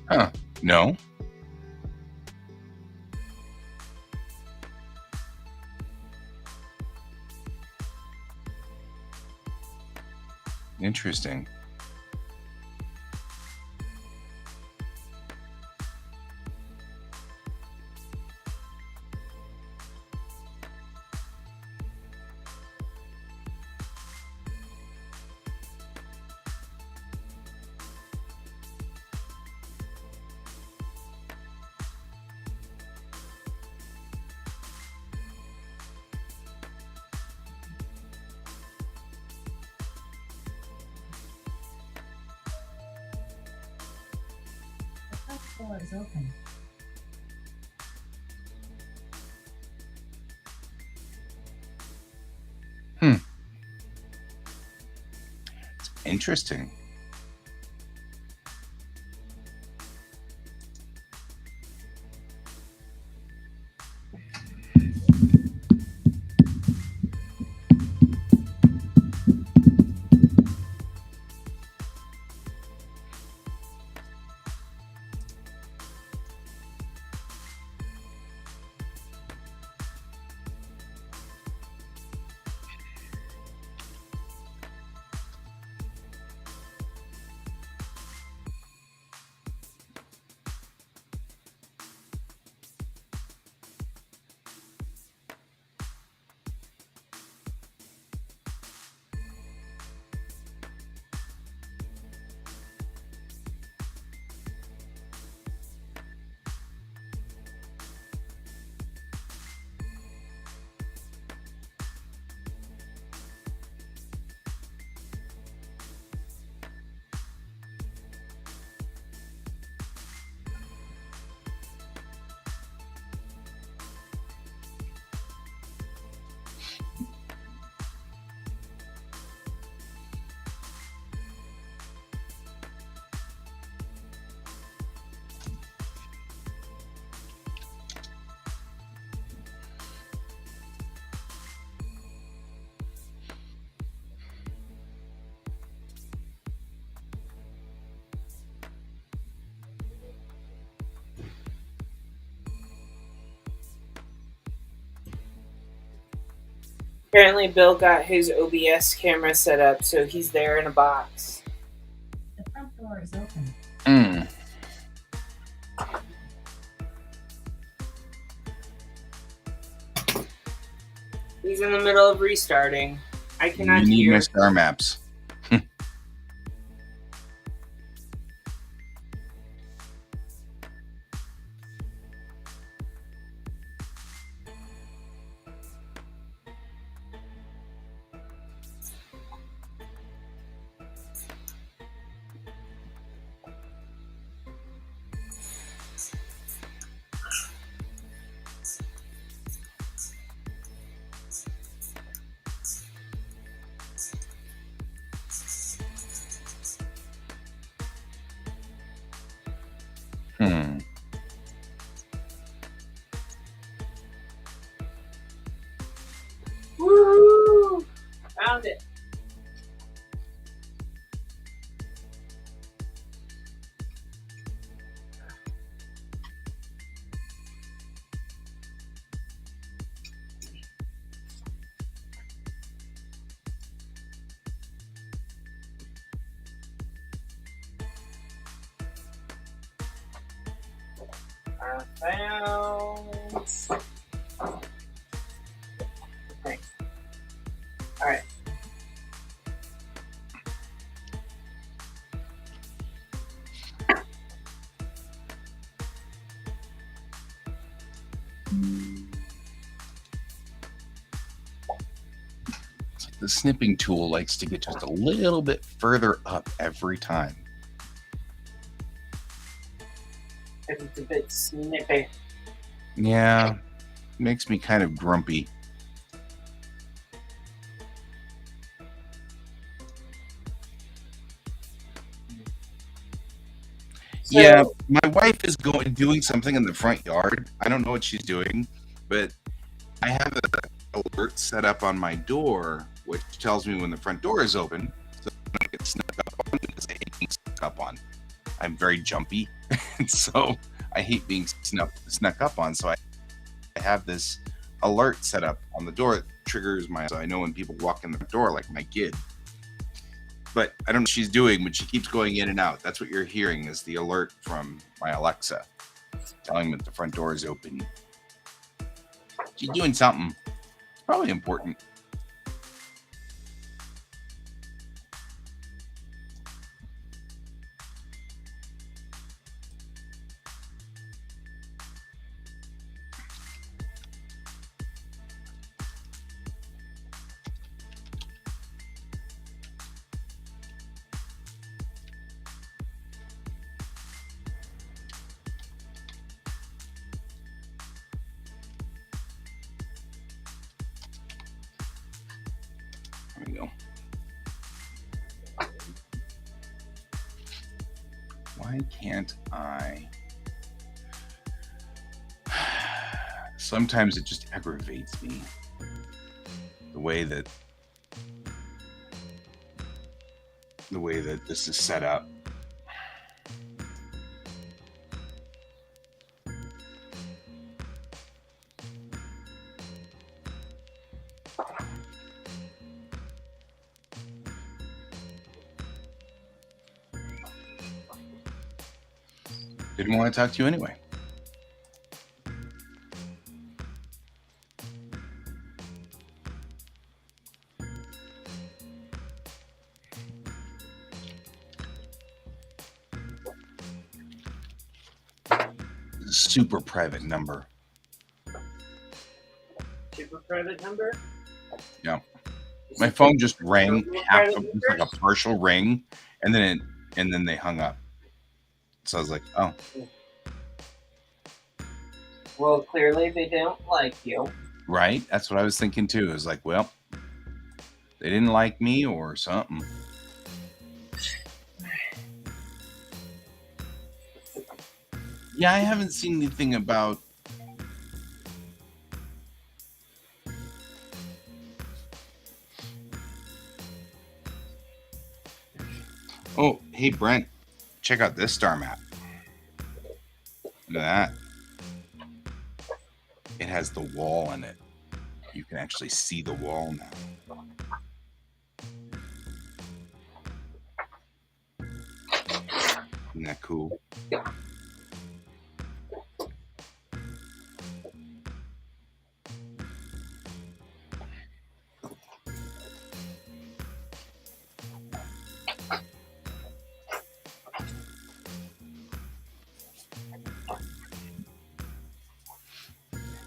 Huh. No. Interesting. The door is open. It's interesting. Apparently, Bill got his OBS camera set up, so he's there in a box. The front door is open. He's in the middle of restarting. I cannot You need hear. my star maps. Hmm. Woo! Found it. I found. Okay. All right. The snipping tool likes to get just a little bit further up every time. It's a bit snippy. Yeah, makes me kind of grumpy. So, Yeah, my wife is doing something in the front yard. I don't know what she's doing, but I have an alert set up on my door, which tells me when the front door is open, so I don't get snuck up on because I hate being snuck up on. I'm very jumpy, and so I hate being snuck up on. So I have this alert set up on the door that triggers so I know when people walk in the door, like my kid. But I don't know what she's doing, but she keeps going in and out. That's what you're hearing is the alert from my Alexa telling me that the front door is open. She's doing something. It's probably important. There we go. Why can't I? Sometimes it just aggravates me. The way that this is set up. Didn't want to talk to you anyway. Super private number. super private number. Yeah. My phone just rang, like a partial ring, and then they hung up. So I was like, oh. Well, clearly they don't like you. Right? That's what I was thinking too. It was like, well, they didn't like me or something. Yeah, I haven't seen anything about. Oh, hey Brent, check out this star map. Look at that. It has the wall in it. You can actually see the wall now. Isn't that cool?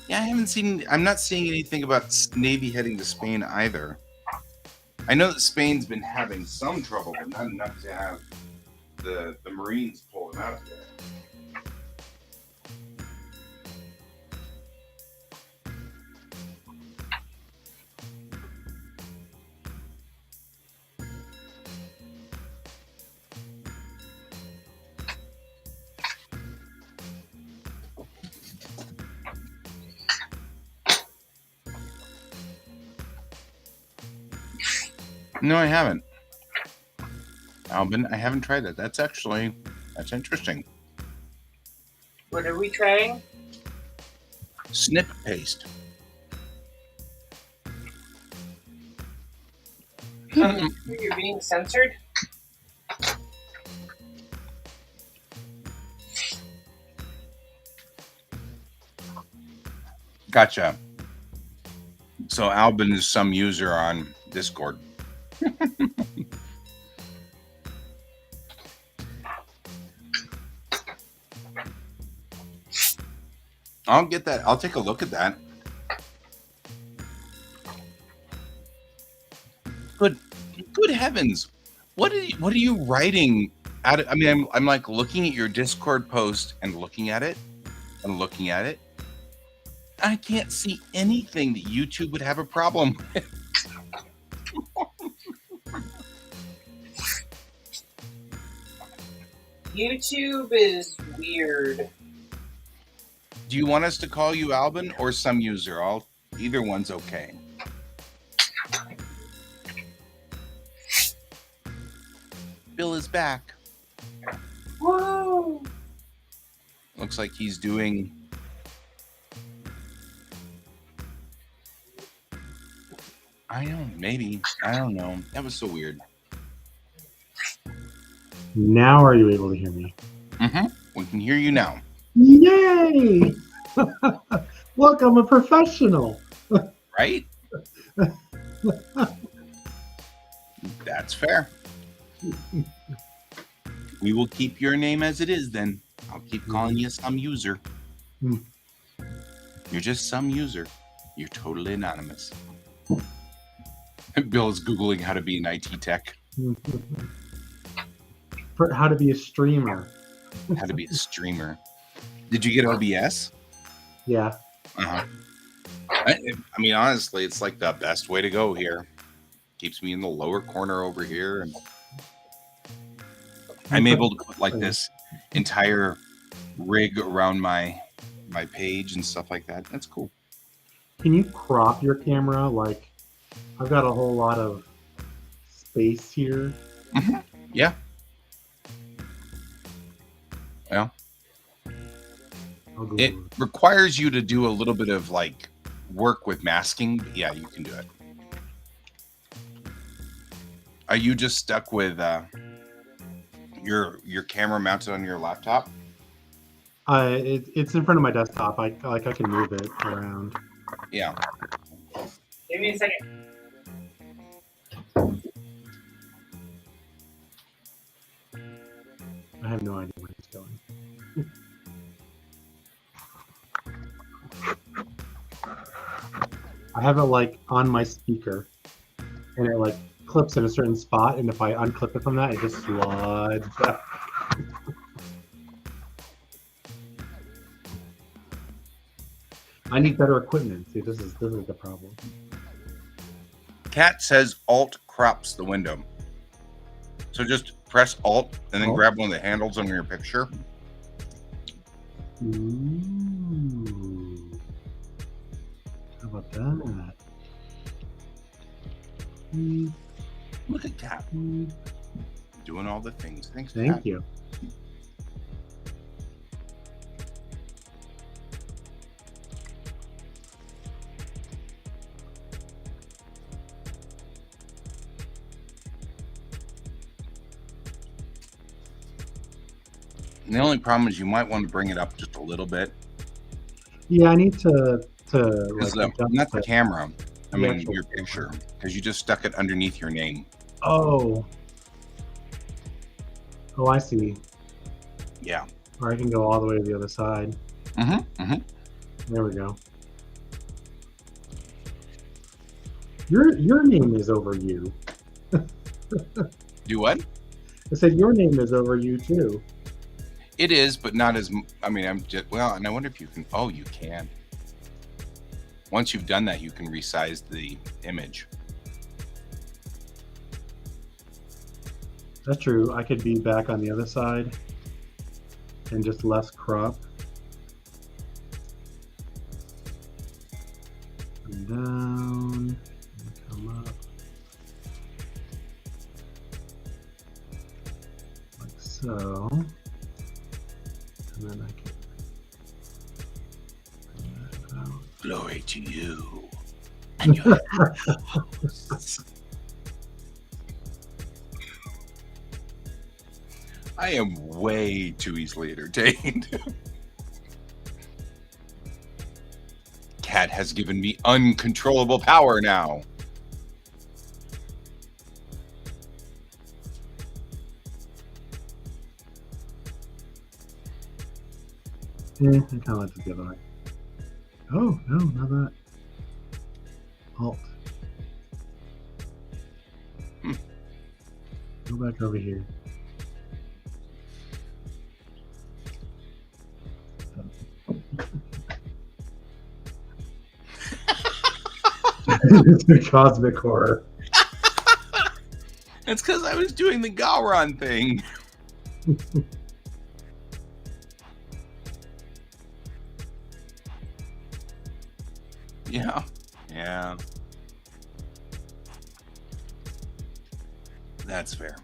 Yeah, I'm not seeing anything about Navy heading to Spain either. I know that Spain's been having some trouble, but not enough to have the Marines pull them out yet. No, I haven't. Albin, I haven't tried that. That's interesting. What are we trying? Snip paste. You're being censored? Gotcha. So Albin is some user on Discord. I'll get that. I'll take a look at that. Good heavens. What are you writing at? I mean, I'm like looking at your Discord post and looking at it and looking at it. I can't see anything that YouTube would have a problem with. YouTube is weird. Do you want us to call you Albin or some user? Either one's okay. Bill is back. Whoa! Looks like he's doing. I don't. Maybe. I don't know. That was so weird. Now are you able to hear me? Mm-hmm. We can hear you now. Yay! Look, I'm a professional. Right? That's fair. We will keep your name as it is then. I'll keep calling you some user. You're just some user. You're totally anonymous. Bill is Googling how to be an IT tech. For how to be a streamer. How to be a streamer. Did you get OBS? Yeah. Uh-huh. I mean, honestly, it's like the best way to go here. Keeps me in the lower corner over here. And I'm able to put like this entire rig around my page and stuff like that. That's cool. Can you crop your camera? Like, I've got a whole lot of space here. Mm-hmm. Yeah. Well, it requires you to do a little bit of like work with masking. But yeah, you can do it. Are you just stuck with your camera mounted on your laptop? It's in front of my desktop. I can move it around. Yeah. Give me a second. I have no idea where it's going. I have it like on my speaker, and it like clips in a certain spot, and if I unclip it from that, it just slides back. I need better equipment. See, this is the problem. Cat says Alt crops the window. So just press Alt and then grab one of the handles on your picture. Ooh. How about that? Look at Cat. Doing all the things. Thanks, Thank Cat. you. And the only problem is you might want to bring it up just a little bit. Yeah, I need to Because like, not the camera. I mean, actual your picture. Because you just stuck it underneath your name. Oh, I see. Yeah. Or I can go all the way to the other side. Mm-hmm. Mm-hmm. There we go. Your name is over you. Do what? I said your name is over you too. It is, but not as. I mean, I'm just well, and I wonder if you can. Oh, you can. Once you've done that, you can resize the image. That's true. I could be back on the other side and just less crop. Come down, and come up. So, and then I can. Glory to you. And your I am way too easily entertained. Cat has given me uncontrollable power now. Yeah, I kind of like it the other way. Oh, no, not that. Alt. Go back over here. It's the cosmic horror. It's because I was doing the Galron thing. Yeah. Yeah. That's fair.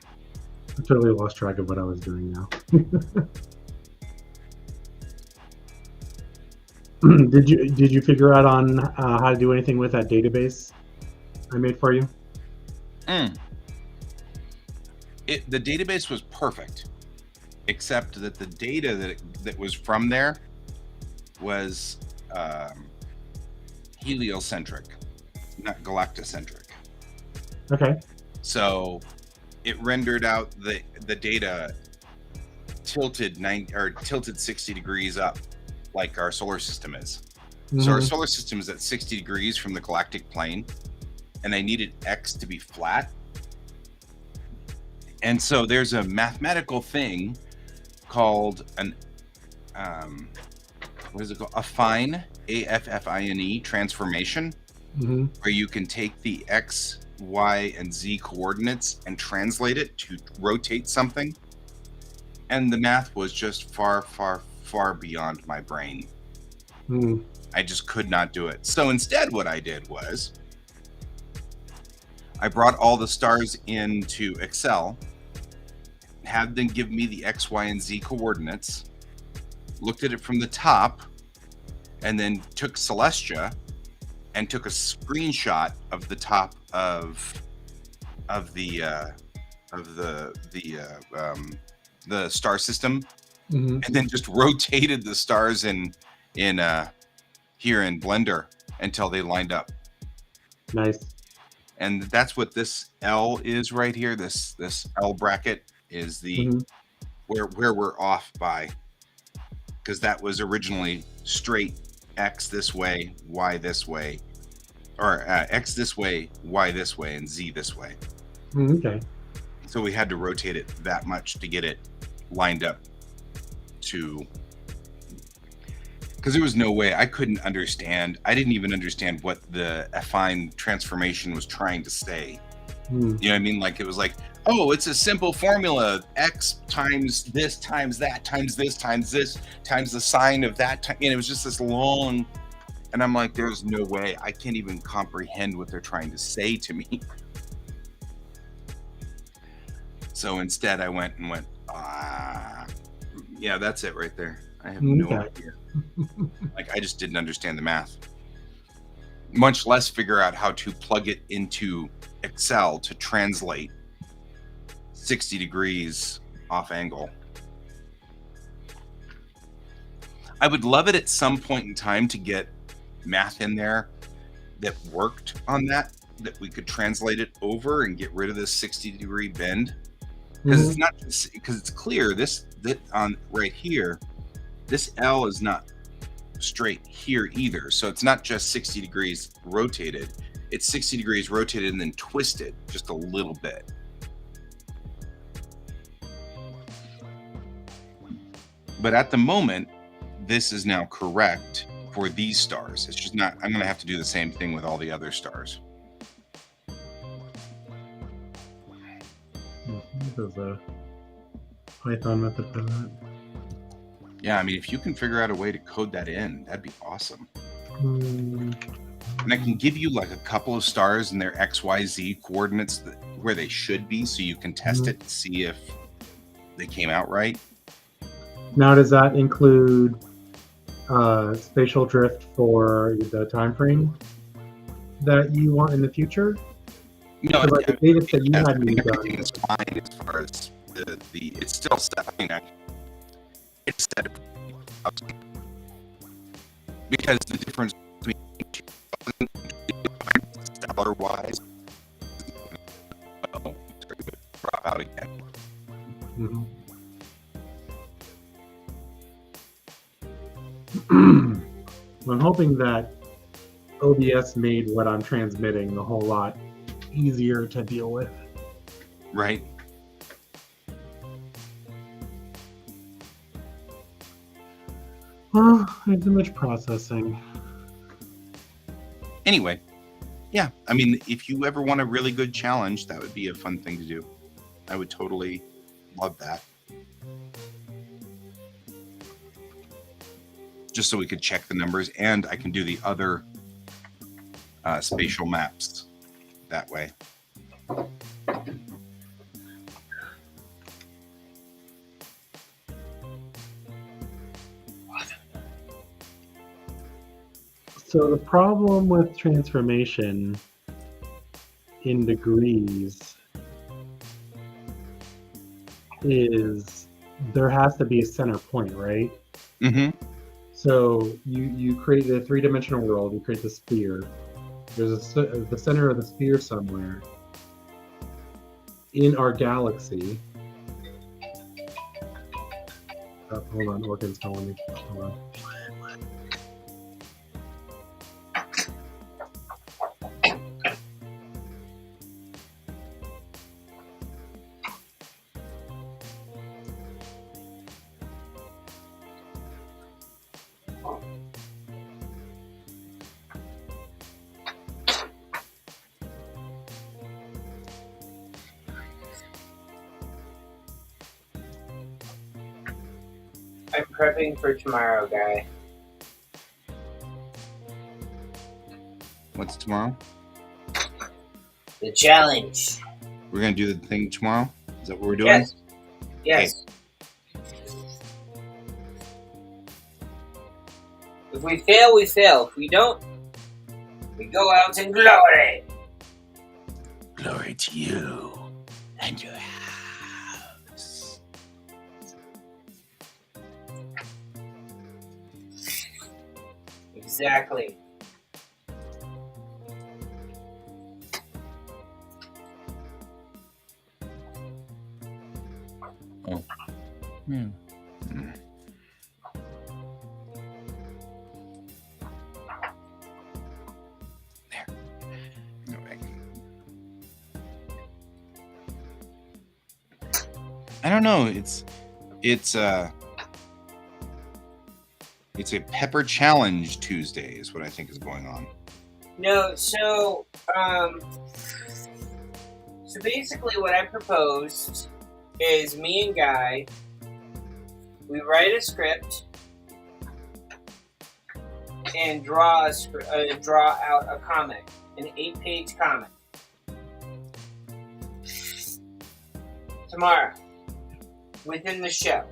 I totally lost track of what I was doing now. Did you figure out on how to do anything with that database I made for you? The database was perfect, except that the data that was from there was heliocentric, not galactocentric. Okay. So it rendered out the data tilted 60 degrees up, like our solar system is. Mm-hmm. So our solar system is at 60 degrees from the galactic plane, and I needed X to be flat. And so there's a mathematical thing called an what is it called? Affine, AFFINE transformation, Mm-hmm. where you can take the X, Y, and Z coordinates and translate it to rotate something. And the math was just far, far, far beyond my brain. Mm. I just could not do it. So instead, what I did was I brought all the stars into Excel, had them give me the X, Y, and Z coordinates, looked at it from the top, and then took Celestia and took a screenshot of the top of the star system, Mm-hmm. and then just rotated the stars in here in Blender until they lined up. Nice. And that's what this L is right here. This L bracket is the Mm-hmm. where we're off by, because that was originally straight X this way, Y this way, or X this way, Y this way, and Z this way. Okay. So we had to rotate it that much to get it lined up to, because there was no way I couldn't understand. I didn't even understand what the affine transformation was trying to say. Mm. You know what I mean? Like, it was like, oh, it's a simple formula. X times this times that times this times this times the sine of that. And it was just this long. And I'm like, there's no way. I can't even comprehend what they're trying to say to me. So instead, I went, yeah, that's it right there. I have no idea. Like, I just didn't understand the math, much less figure out how to plug it into Excel to translate 60 degrees off angle. I would love it at some point in time to get math in there that worked on that we could translate it over and get rid of this 60-degree bend. Because it's not just, because it's clear this on right here, this L is not straight here either. So it's not just 60 degrees rotated. It's 60 degrees rotated and then twisted just a little bit. But at the moment, this is now correct for these stars. It's just not, I'm going to have to do the same thing with all the other stars. There's a Python method for that. Yeah, I mean, if you can figure out a way to code that in, that'd be awesome. Mm. And I can give you like a couple of stars and their XYZ coordinates where they should be, so you can test it to see if they came out right. Now, does that include spatial drift for the time frame that you want in the future? No, So, like the data set you yes, I had me think done. everything is fine as far as the it's still set. I mean, it's set because the difference between stellar wise, drop out again. Mhm. I'm hoping that OBS made what I'm transmitting a whole lot easier to deal with. Right. Oh, there's too much processing. Anyway, yeah. I mean, if you ever want a really good challenge, that would be a fun thing to do. I would totally love that. Just so we could check the numbers, and I can do the other spatial maps that way. So the problem with transformation in degrees is there has to be a center point, right? Mm-hmm. So you create the three-dimensional world, you create the sphere. There's the center of the sphere somewhere in our galaxy. Oh, hold on, Orkin's calling me. Hold on. I'm prepping for tomorrow, guy. What's tomorrow? The challenge. We're gonna do the thing tomorrow. Is that what we're doing? Yes. Yes. If we fail, we fail. If we don't, we go out in glory. Glory to you and your house. Exactly. Oh. Yeah. There. All right. I don't know. It's a pepper challenge Tuesday is what I think is going on. No, so basically what I proposed is me and Guy, we write a script and draw out a comic, an 8-page comic. Tomorrow, within the show.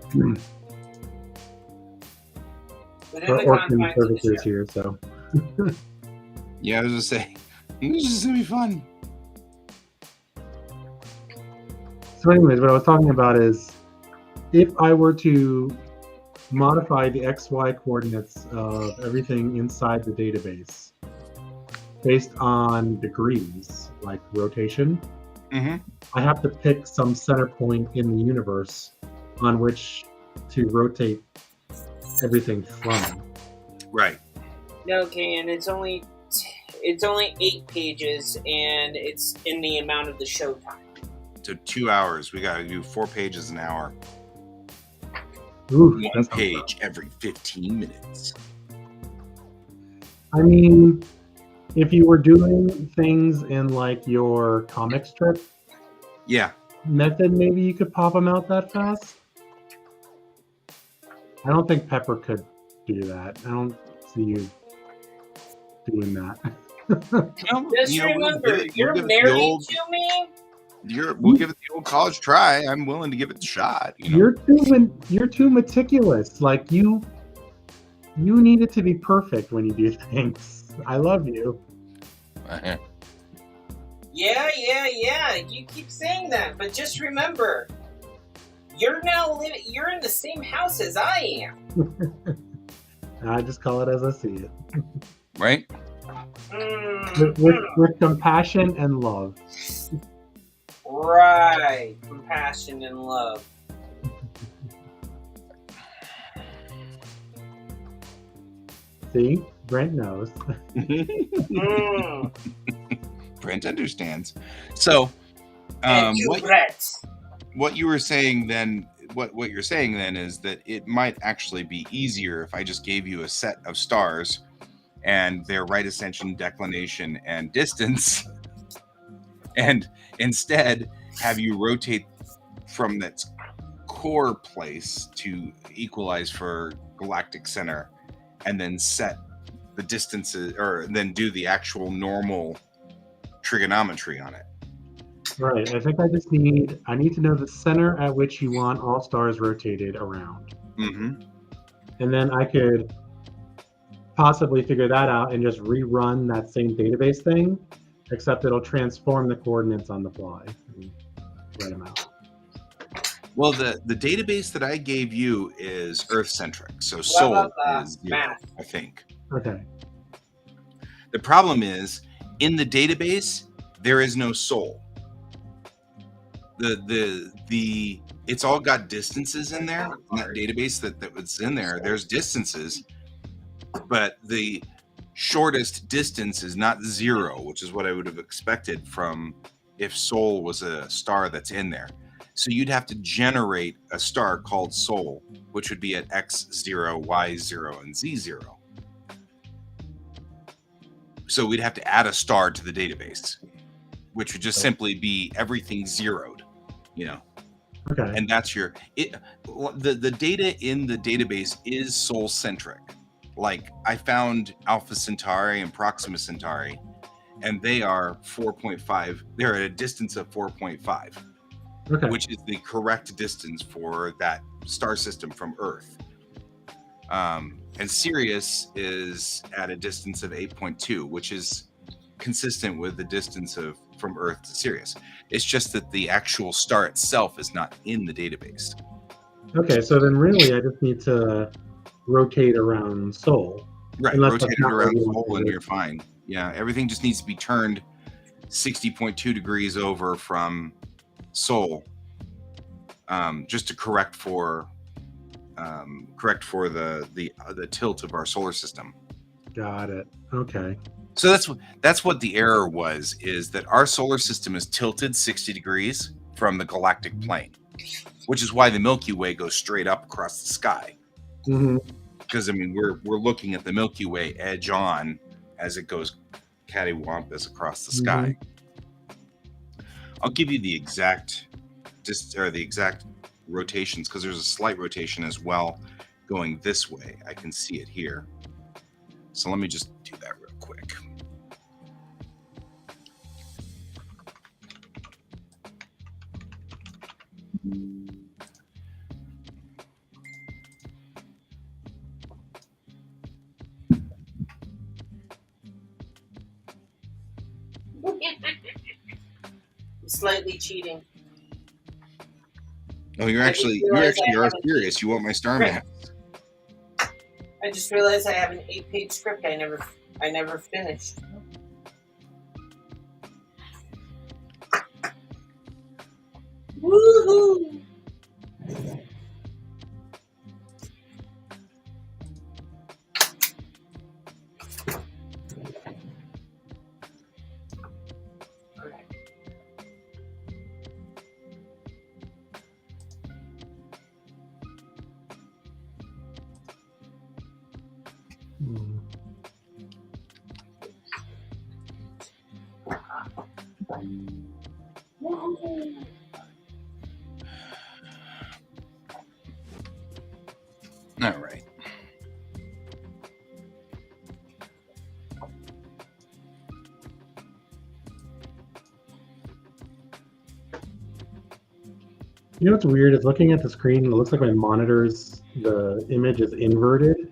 Within Our the Orkin confines of the services show. here, so. Yeah, I was gonna say this is gonna be fun. So anyways, what I was talking about is if I were to modify the XY coordinates of everything inside the database based on degrees, like rotation, I have to pick some center point in the universe on which to rotate everything from. Right. No, Ken, it's only 8 pages, and it's in the amount of the show time. So 2 hours. We gotta do 4 pages an hour. Ooh, One that's page every 15 minutes. I mean, if you were doing things in like your comic strip Yeah. method, maybe you could pop them out that fast. I don't think Pepper could do that. I don't see you doing that. Just remember, you're give it the married old- to me, We'll give it the old college try. I'm willing to give it a shot. You're too meticulous. Like you need it to be perfect when you do things. I love you. Yeah. You keep saying that, but just remember, you're in the same house as I am. I just call it as I see it. Right? With compassion and love. Right. Compassion and love. See? Brent knows. Brent understands. So, what you were saying then, what you're saying then is that it might actually be easier if I just gave you a set of stars and their right ascension, declination, and distance, and instead have you rotate from that core place to equalize for galactic center, and then set the distances, or then do the actual normal trigonometry on it. Right. I think I need to know the center at which you want all stars rotated around. Mm-hmm. And then I could possibly figure that out and just rerun that same database thing, except it'll transform the coordinates on the fly and write them out. Well, the database that I gave you is Earth-centric, so Sol is 0, math? I think. Okay. The problem is, in the database, there is no Sol. It's all got distances in there. In that database that was in there, there's distances, but the shortest distance is not 0, which is what I would have expected from if Sol was a star that's in there. So you'd have to generate a star called Sol, which would be at X0, Y0, and Z0. So we'd have to add a star to the database, which would just simply be everything zeroed, Okay. And that's the data in the database is Sol centric. Like I found Alpha Centauri and Proxima Centauri, and they are 4.5. They're at a distance of 4.5. Okay. Which is the correct distance for that star system from Earth. And Sirius is at a distance of 8.2, which is consistent with the distance from Earth to Sirius. It's just that the actual star itself is not in the database. Okay, so then really I just need to rotate around Sol. Right, rotate it around Sol and you're fine. Yeah, everything just needs to be turned 60.2 degrees over from Sol, just to correct for the tilt of our solar system. Got it. Okay. So that's what the error was, is that our solar system is tilted 60 degrees from the galactic plane, which is why the Milky Way goes straight up across the sky. Mm-hmm. Because we're looking at the Milky Way edge on as it goes cattywampus across the sky. Mm-hmm. I'll give you the exact rotations, because there's a slight rotation as well going this way. I can see it here. So let me just do that real quick. Slightly cheating. Oh, you actually are serious. You want my star map? I just realized I have an 8-page script I never finished. Woohoo! All right. You know what's weird is looking at the screen, it looks like my monitor's, the image is inverted.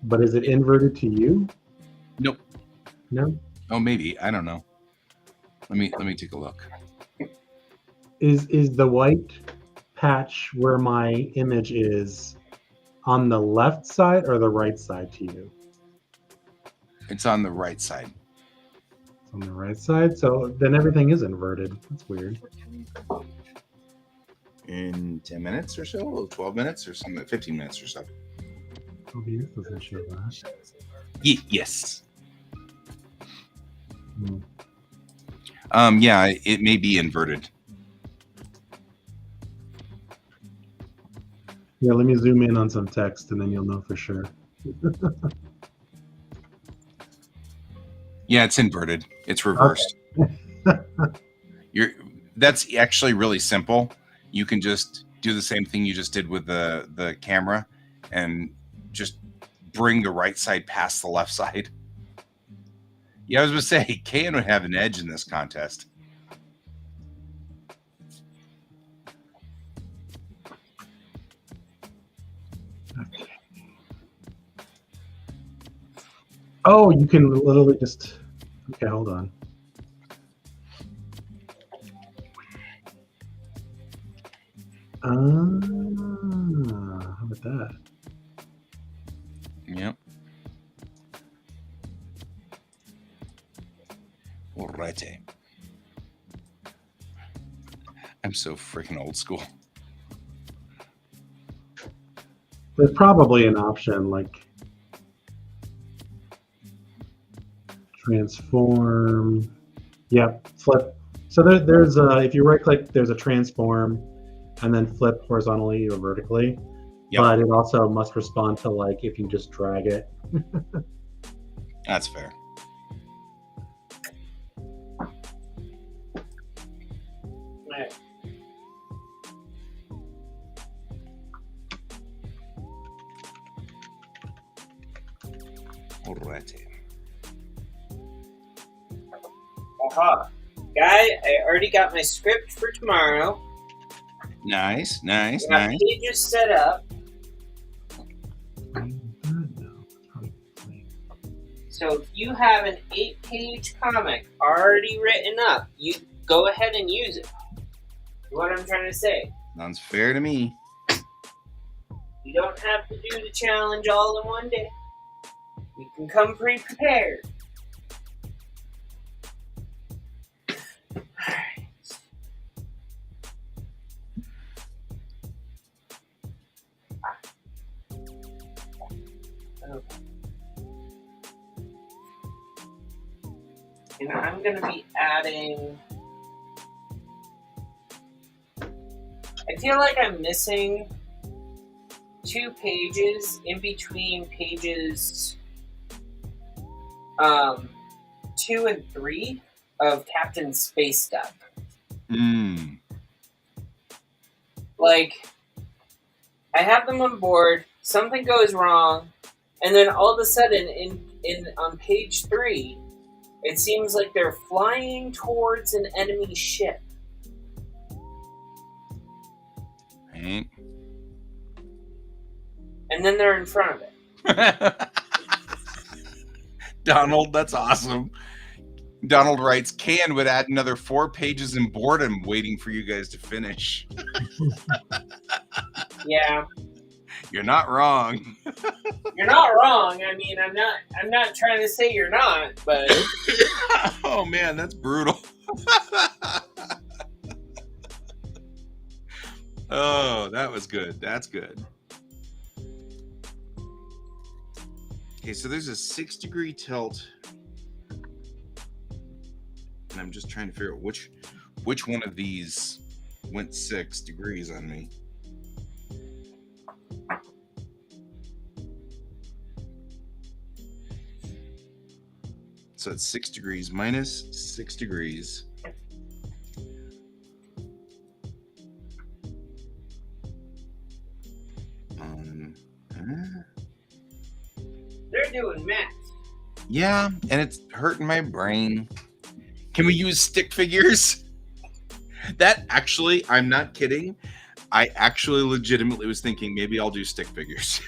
But is it inverted to you? Nope. No? Oh, maybe. I don't know. Let me take a look. Is the white patch where my image is on the left side or the right side to you? It's on the right side. It's on the right side, so then everything is inverted. That's weird. In 10 minutes or so, 12 minutes or something, 15 minutes or so. OBS doesn't show that. Yes. Hmm. Yeah, it may be inverted. Yeah, let me zoom in on some text and then you'll know for sure. Yeah, it's inverted. It's reversed. That's actually really simple. You can just do the same thing you just did with the camera and just bring the right side past the left side. Yeah, I was going to say, Kayan would have an edge in this contest. Okay. Oh, you can literally just... Okay, hold on. How about that? Yep. Alrighty. I'm so freaking old school. There's probably an option like transform. Yep, flip. So there's if you right click, there's a transform, and then flip horizontally or vertically. Yep. But it also must respond to like if you just drag it. That's fair. Right. Alrighty. Aha. Guy, I already got my script for tomorrow. Nice. I got pages set up. So if you have an 8-page comic already written up, you go ahead and use it. What I'm trying to say. Sounds fair to me. You don't have to do the challenge all in one day. You can come pre-prepared. And I'm going to be adding... I feel like I'm missing 2 pages in between pages 2 and 3 of Captain Space stuff. Like, I have them on board, something goes wrong, and then all of a sudden on page 3, it seems like they're flying towards an enemy ship. Right. And then they're in front of it. Donald, that's awesome. Donald writes, Can would add another 4 pages in boredom waiting for you guys to finish. Yeah. You're not wrong. You're not wrong. I mean, I'm not trying to say you're not, but oh man, that's brutal. Oh, that was good. That's good. Okay, so there's a 6-degree tilt. And I'm just trying to figure out which one of these went 6 degrees on me. So it's 6 degrees minus 6 degrees. they're doing math. Yeah, and it's hurting my brain. Can we use stick figures? That actually, I'm not kidding. I actually legitimately was thinking maybe I'll do stick figures.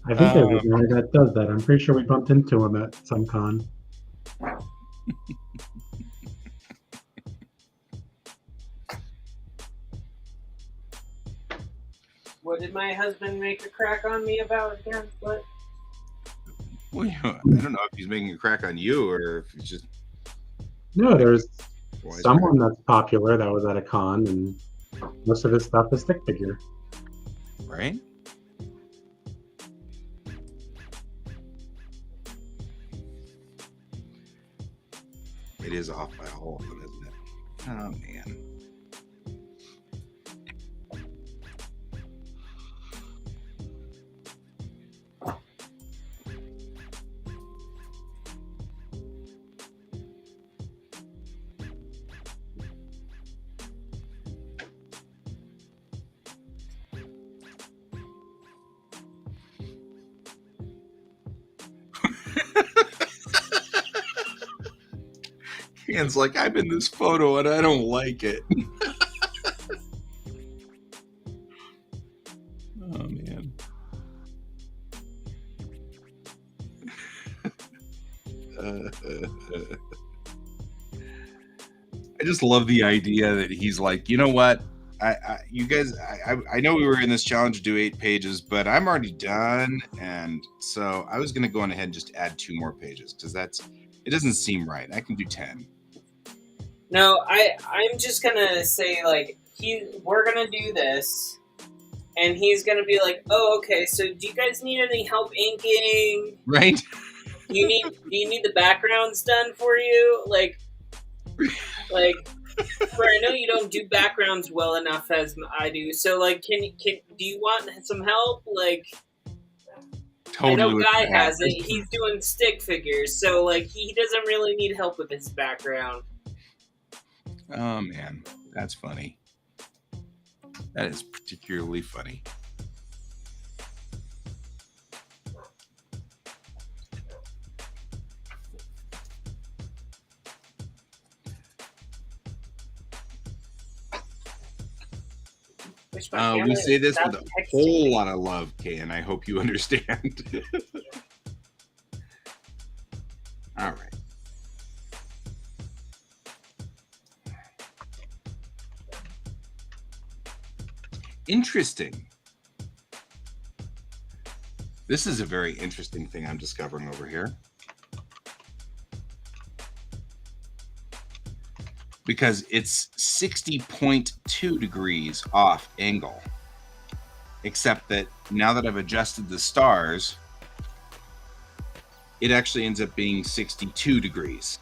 I think there's a guy that does that. I'm pretty sure we bumped into him at some con. What did my husband make a crack on me about again? What? Well, I don't know if he's making a crack on you or if he's just. No, there's Wise someone that's popular that was at a con, and most of his stuff is stick figure. Right? It is off by a whole lot, isn't it? Oh, man. Ian's like, I'm in this photo and I don't like it. Oh, man. I just love the idea that he's like, you know what? You guys, I know we were in this challenge to do 8 pages, but I'm already done. And so I was going to go on ahead and just add 2 more pages because it doesn't seem right. I can do 10. No, I'm just gonna say like we're gonna do this, and he's gonna be like, oh, okay. So do you guys need any help inking? Right? Do you need the backgrounds done for you? Like, where I know you don't do backgrounds well enough as I do. So like, do you want some help? Like, Totally. I know Guy has it. He's doing stick figures, so like he doesn't really need help with his background. Oh, man. That's funny. That is particularly funny. We say this with a whole lot of love, Kay, and I hope you understand. All right. Interesting. This is a very interesting thing I'm discovering over here. Because it's 60.2 degrees off angle. Except that now that I've adjusted the stars, it actually ends up being 62 degrees.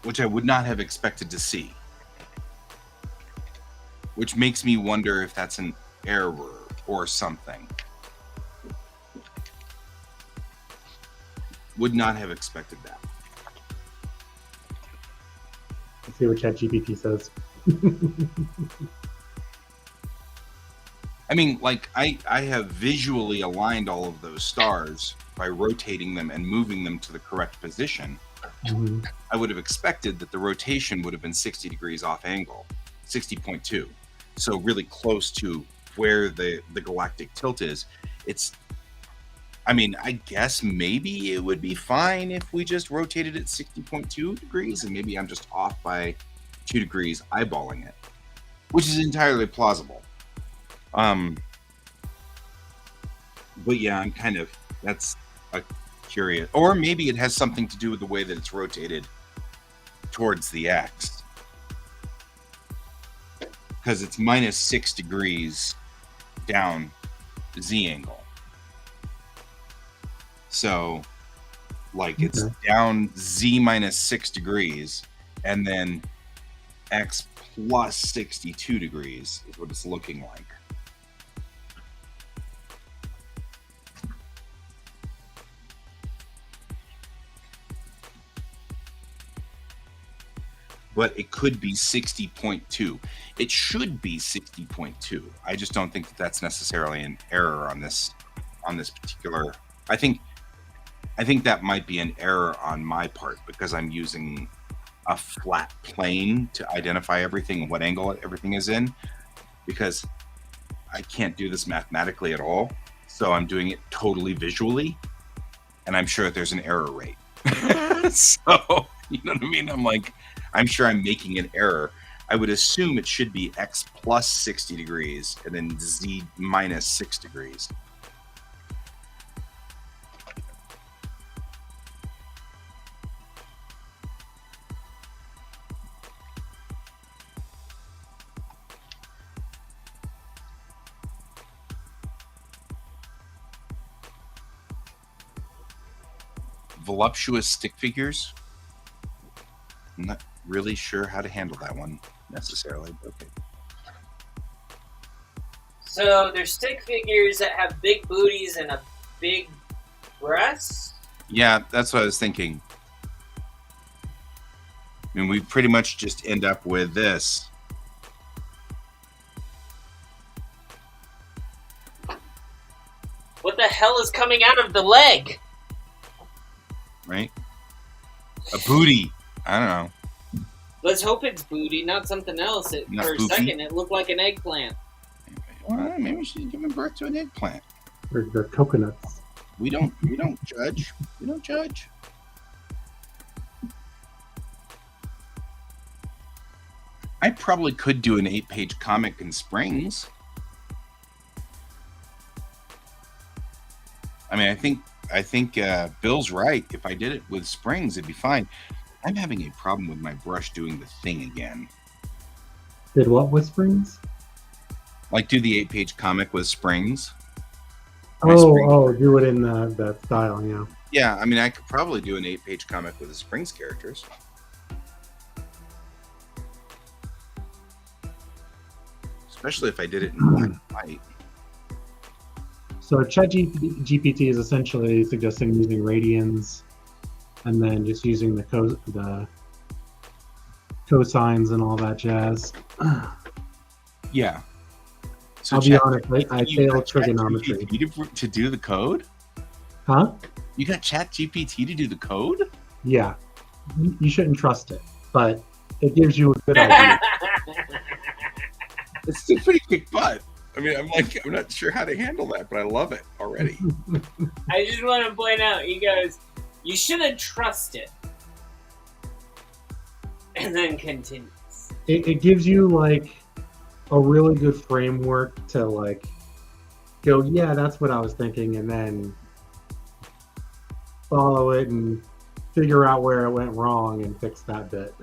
Which I would not have expected to see. Which makes me wonder if that's an error or something. Would not have expected that. Let's see what ChatGPT says. I mean, like, I have visually aligned all of those stars by rotating them and moving them to the correct position. Mm-hmm. I would have expected that the rotation would have been 60 degrees off angle, 60.2. So really close to where the galactic tilt is. I mean, I guess maybe it would be fine if we just rotated it 60.2 degrees, and maybe I'm just off by 2 degrees eyeballing it, which is entirely plausible. But yeah, that's a curious, or maybe it has something to do with the way that it's rotated towards the X. Because it's minus 6 degrees down Z angle. So, like, it's down Z minus 6 degrees, and then X plus 62 degrees is what it's looking like. But it could be 60.2. It should be 60.2. I just don't think that that's necessarily an error on this particular. I think I think that might be an error on my part because I'm using a flat plane to identify everything and what angle everything is in, because I can't do this mathematically at all. So I'm doing it totally visually, and I'm sure that there's an error rate. So, you know what I mean? I'm sure I'm making an error. I would assume it should be X plus 60 degrees and then Z minus 6 degrees. Voluptuous stick figures. I'm not really sure how to handle that one necessarily. Okay. So there's stick figures that have big booties and a big breast. Yeah, that's what I was thinking. I mean, we pretty much just end up with this. What the hell is coming out of the leg? Right? A booty. I don't know. Let's hope it's booty, not something else. Not For a poofy? second, it looked like an eggplant. Well, maybe she's giving birth to an eggplant. Or the coconuts. We don't judge. We don't judge. I probably could do an 8-page comic in Springs. I mean, I think Bill's right. If I did it with Springs, it'd be fine. I'm having a problem with my brush doing the thing again. Did what with Springs? Like do the 8-page comic with Springs. Do it in that style, yeah. Yeah, I mean, I could probably do an 8-page comic with the Springs characters. Especially if I did it in black and white. So ChatGPT is essentially suggesting using radians and then just using the cosines and all that jazz. Yeah. So I'll be honest, I failed trigonometry. To do the code? Huh? You got ChatGPT to do the code? Yeah. You shouldn't trust it, but it gives you a good idea. It's still pretty kick butt. I mean, I'm not sure how to handle that, but I love it already. I just want to point out, he goes, you shouldn't trust it. And then continues. It gives you like a really good framework to like go, yeah, that's what I was thinking, and then follow it and figure out where it went wrong and fix that bit.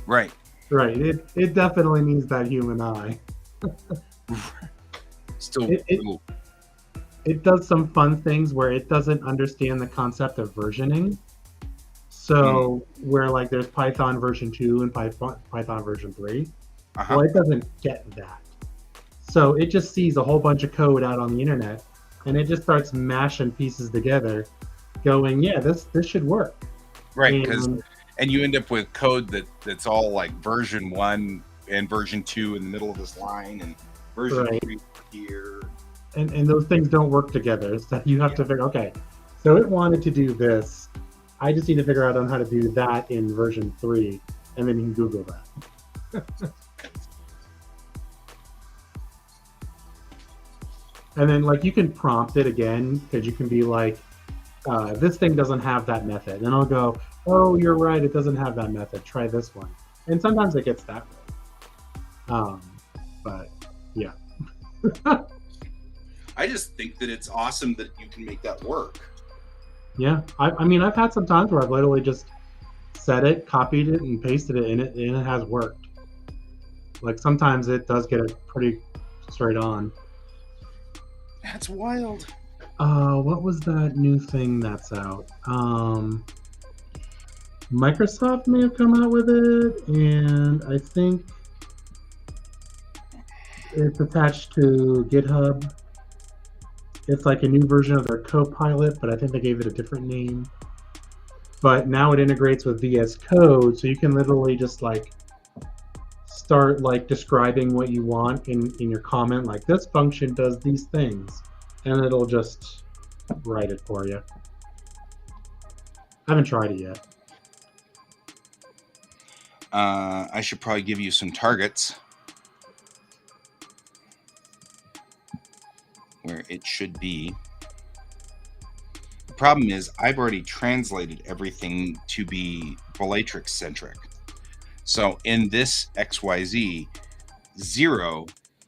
Right. Right. It definitely needs that human eye. Still, it does some fun things where it doesn't understand the concept of versioning. So where like there's Python version 2 and Python version 3, well, it doesn't get that. So it just sees a whole bunch of code out on the internet, and it just starts mashing pieces together, going, yeah, this should work. Right, and you end up with code that's all like version 1 and version 2 in the middle of this line, and version 3 here. And those things don't work together. So you have to figure, okay, so it wanted to do this. I just need to figure out on how to do that in version 3, and then you can Google that. And then like you can prompt it again, because you can be like, this thing doesn't have that method. And I'll go, oh, you're right, it doesn't have that method. Try this one. And sometimes it gets that way. But yeah. I just think that it's awesome that you can make that work. Yeah, I mean, I've had some times where I've literally just set it, copied it, and pasted it in it, and it has worked. Like sometimes it does get it pretty straight on. That's wild. What was that new thing that's out? Microsoft may have come out with it, and I think it's attached to GitHub. It's like a new version of their Copilot, but I think they gave it a different name. But now it integrates with VS Code, so you can literally just like start like describing what you want in your comment, like this function does these things, and it'll just write it for you. I haven't tried it yet. I should probably give you some targets where it should be. The problem is I've already translated everything to be Bellatrix centric. So in this XYZ, 0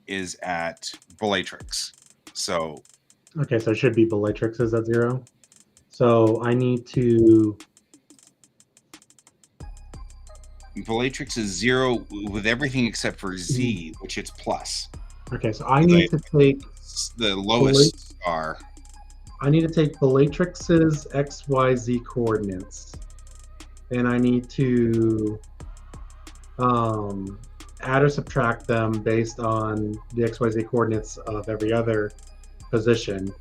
is at Bellatrix. So Okay, so it should be Bellatrix is at 0. So I need to. Bellatrix is 0 with everything except for Z, which it's plus. Okay, so I need to take the lowest star. I need to take Bellatrix's XYZ coordinates, and I need to add or subtract them based on the XYZ coordinates of every other position.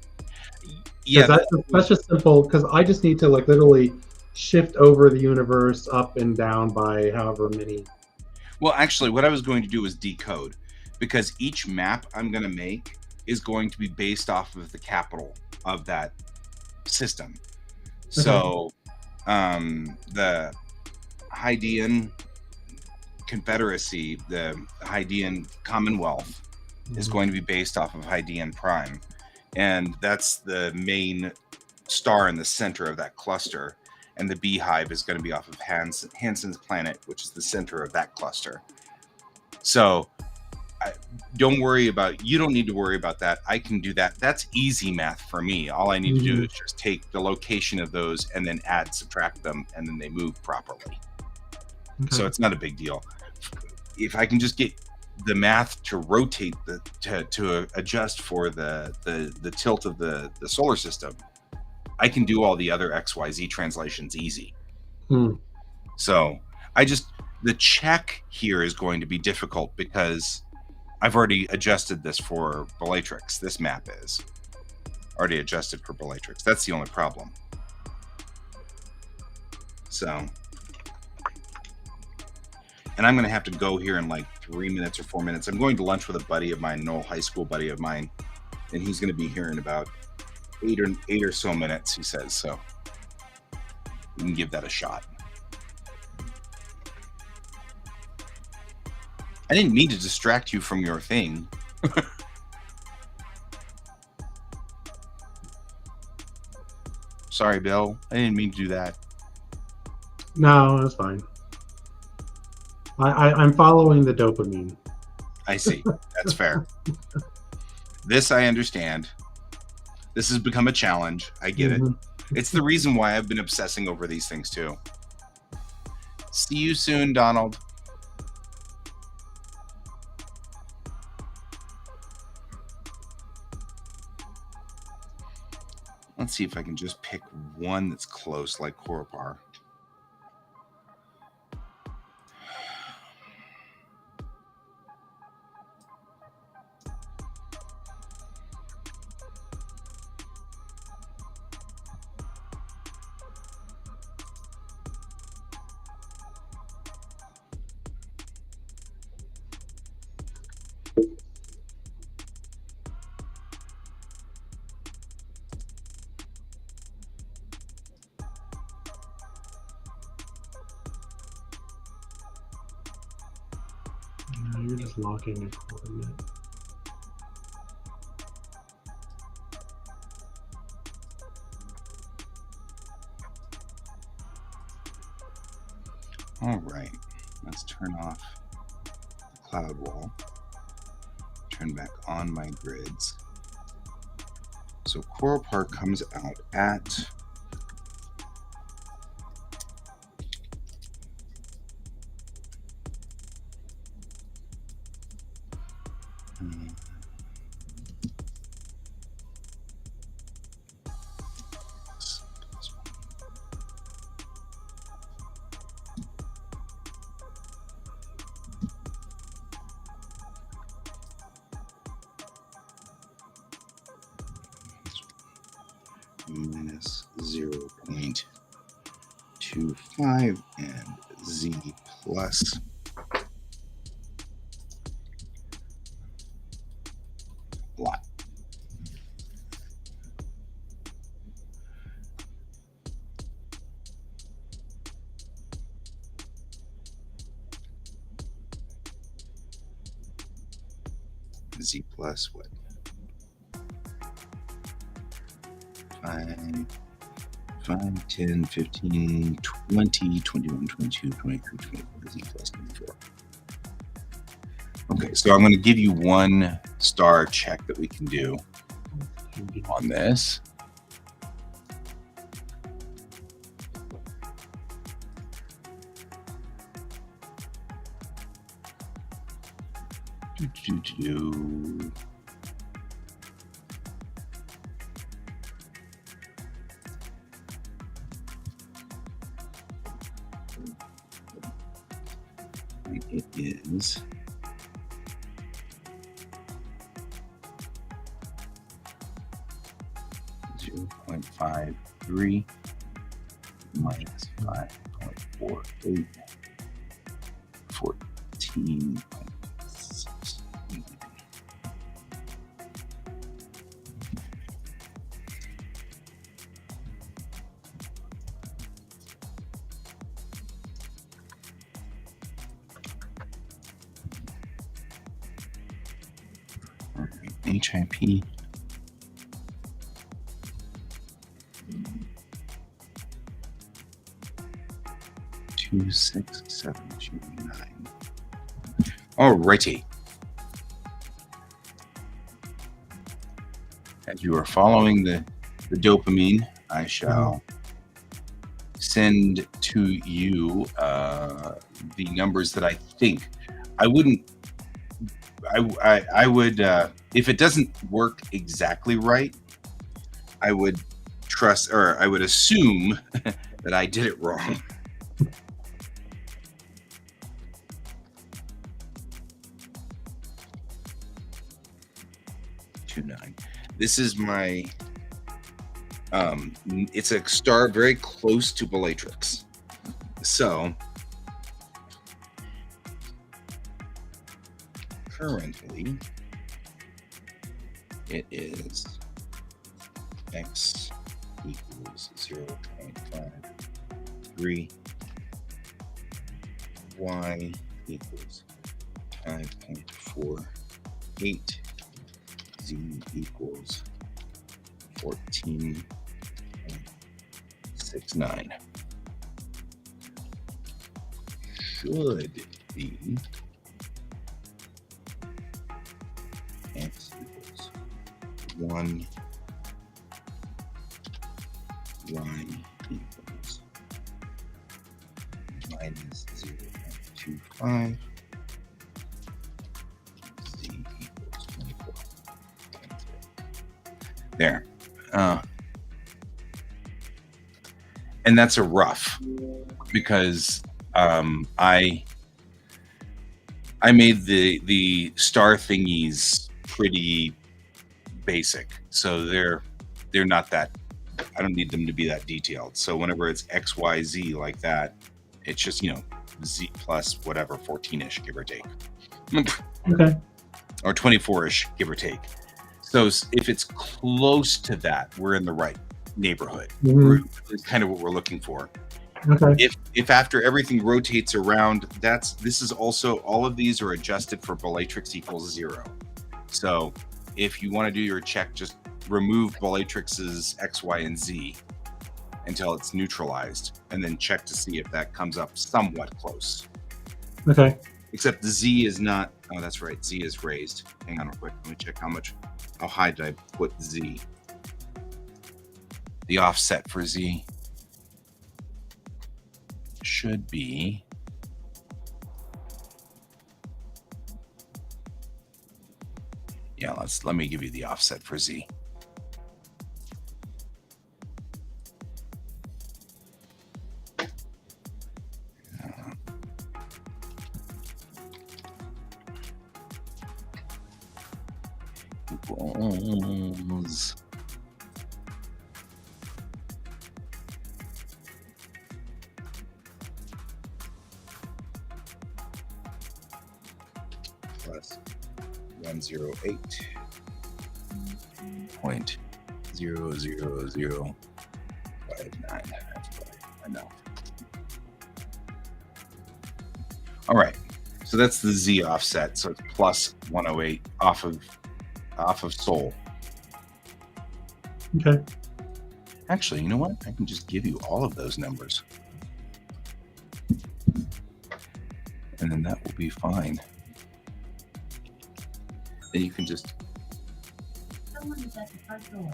Yeah, that's just simple, because I just need to like literally shift over the universe up and down by however many. Well, actually, what I was going to do was decode, because each map I'm going to make is going to be based off of the capital of that system. Okay. So the Hydean Confederacy, the Hydean Commonwealth, is going to be based off of Hydean Prime. And that's the main star in the center of that cluster. And the beehive is going to be off of Hansen's planet, which is the center of that cluster. So you don't need to worry about that. I can do that. That's easy math for me. All I need to do is just take the location of those and then add, subtract them, and then they move properly. Okay. So it's not a big deal. If I can just get the math to rotate to adjust for the tilt of the solar system, I can do all the other XYZ translations easy. So the check here is going to be difficult because I've already adjusted this for Bellatrix. This map is already adjusted for Bellatrix. That's the only problem. So, and I'm going to have to go here in like 3 minutes or 4 minutes. I'm going to lunch with a buddy of mine, an old high school buddy of mine, and he's going to be here in about eight or so minutes, he says. So we can give that a shot. I didn't mean to distract you from your thing. Sorry, Bill. I didn't mean to do that. No, that's fine. I'm following the dopamine. I see. That's fair. This I understand. This has become a challenge. I get it. It's the reason why I've been obsessing over these things too. See you soon, Donald. Let's see if I can just pick one that's close, like Korapar. You're just locking a coordinate. All right, let's turn off the cloud wall. Turn back on my grids. So Korapar comes out at minus 0.25 and Z plus what? Z plus what? 5, 10, 15, 20, 21, 22, 23, 24, Z plus 24. Okay, so I'm going to give you one star check that we can do on this. It is 0.53 minus 5.48, 14.6. HIP 26729. Alrighty. As you are following the dopamine, I shall send to you the numbers that I think. I wouldn't. I would if it doesn't work exactly right, I would trust, or I would assume that I did it wrong. This is my it's a star very close to Bellatrix. So currently it is x equals 0.53, y equals 5.48, z equals 14.69. Should be x equals 1, y equals minus 0.25, z equals 24. There. And that's a rough, because I made the star thingies pretty basic, so they're not that. I don't need them to be that detailed. So whenever it's X, Y, Z like that, it's just, Z plus whatever, 14-ish, give or take. Okay. Or 24-ish, give or take. So if it's close to that, we're in the right neighborhood. Mhm. It's kind of what we're looking for. Okay. If after everything rotates around, this is also, all of these are adjusted for Bellatrix equals 0. So if you want to do your check, just remove Bellatrix's X, Y, and Z until it's neutralized, and then check to see if that comes up somewhat close. Okay. Except the Z is not. Oh, that's right. Z is raised. Hang on real quick. Let me check how high did I put Z? The offset for Z should be let me give you the offset for Z. Equals plus 108.00059. That's what I know. All right, so that's the Z offset. So it's plus 108 off of off of Sol. Okay. Actually, you know what? I can just give you all of those numbers. And then that will be fine. Then you can just... Someone is at the front door.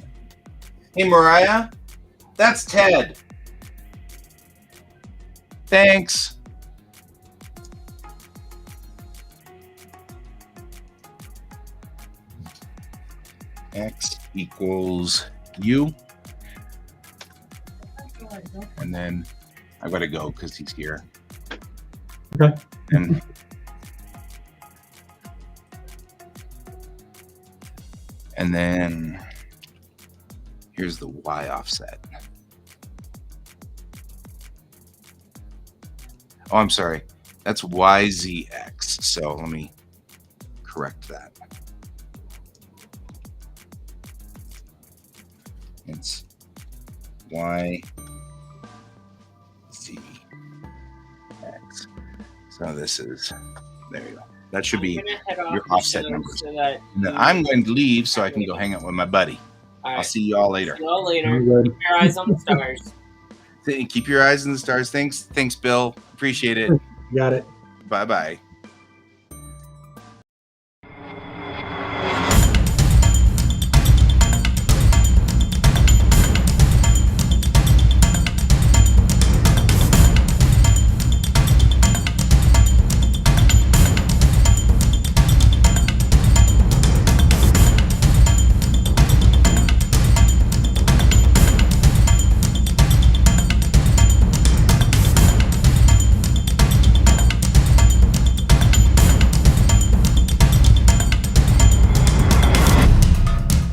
Hey, Mariah. That's Ted. Thanks. X equals U. The front door is open. And then I gotta go because he's here. Okay. And then here's the Y offset. Oh, I'm sorry. That's YZX. So let me correct that. It's YZX. So this is, there you go. That should be I'm gonna head off your the offset show numbers. So that I'm going to leave so I can go hang out with my buddy. All I'll right. see you all later. See y'all later. I'm good. Keep your eyes on the stars. Keep your eyes on the stars. Thanks, Bill. Appreciate it. You got it. Bye-bye.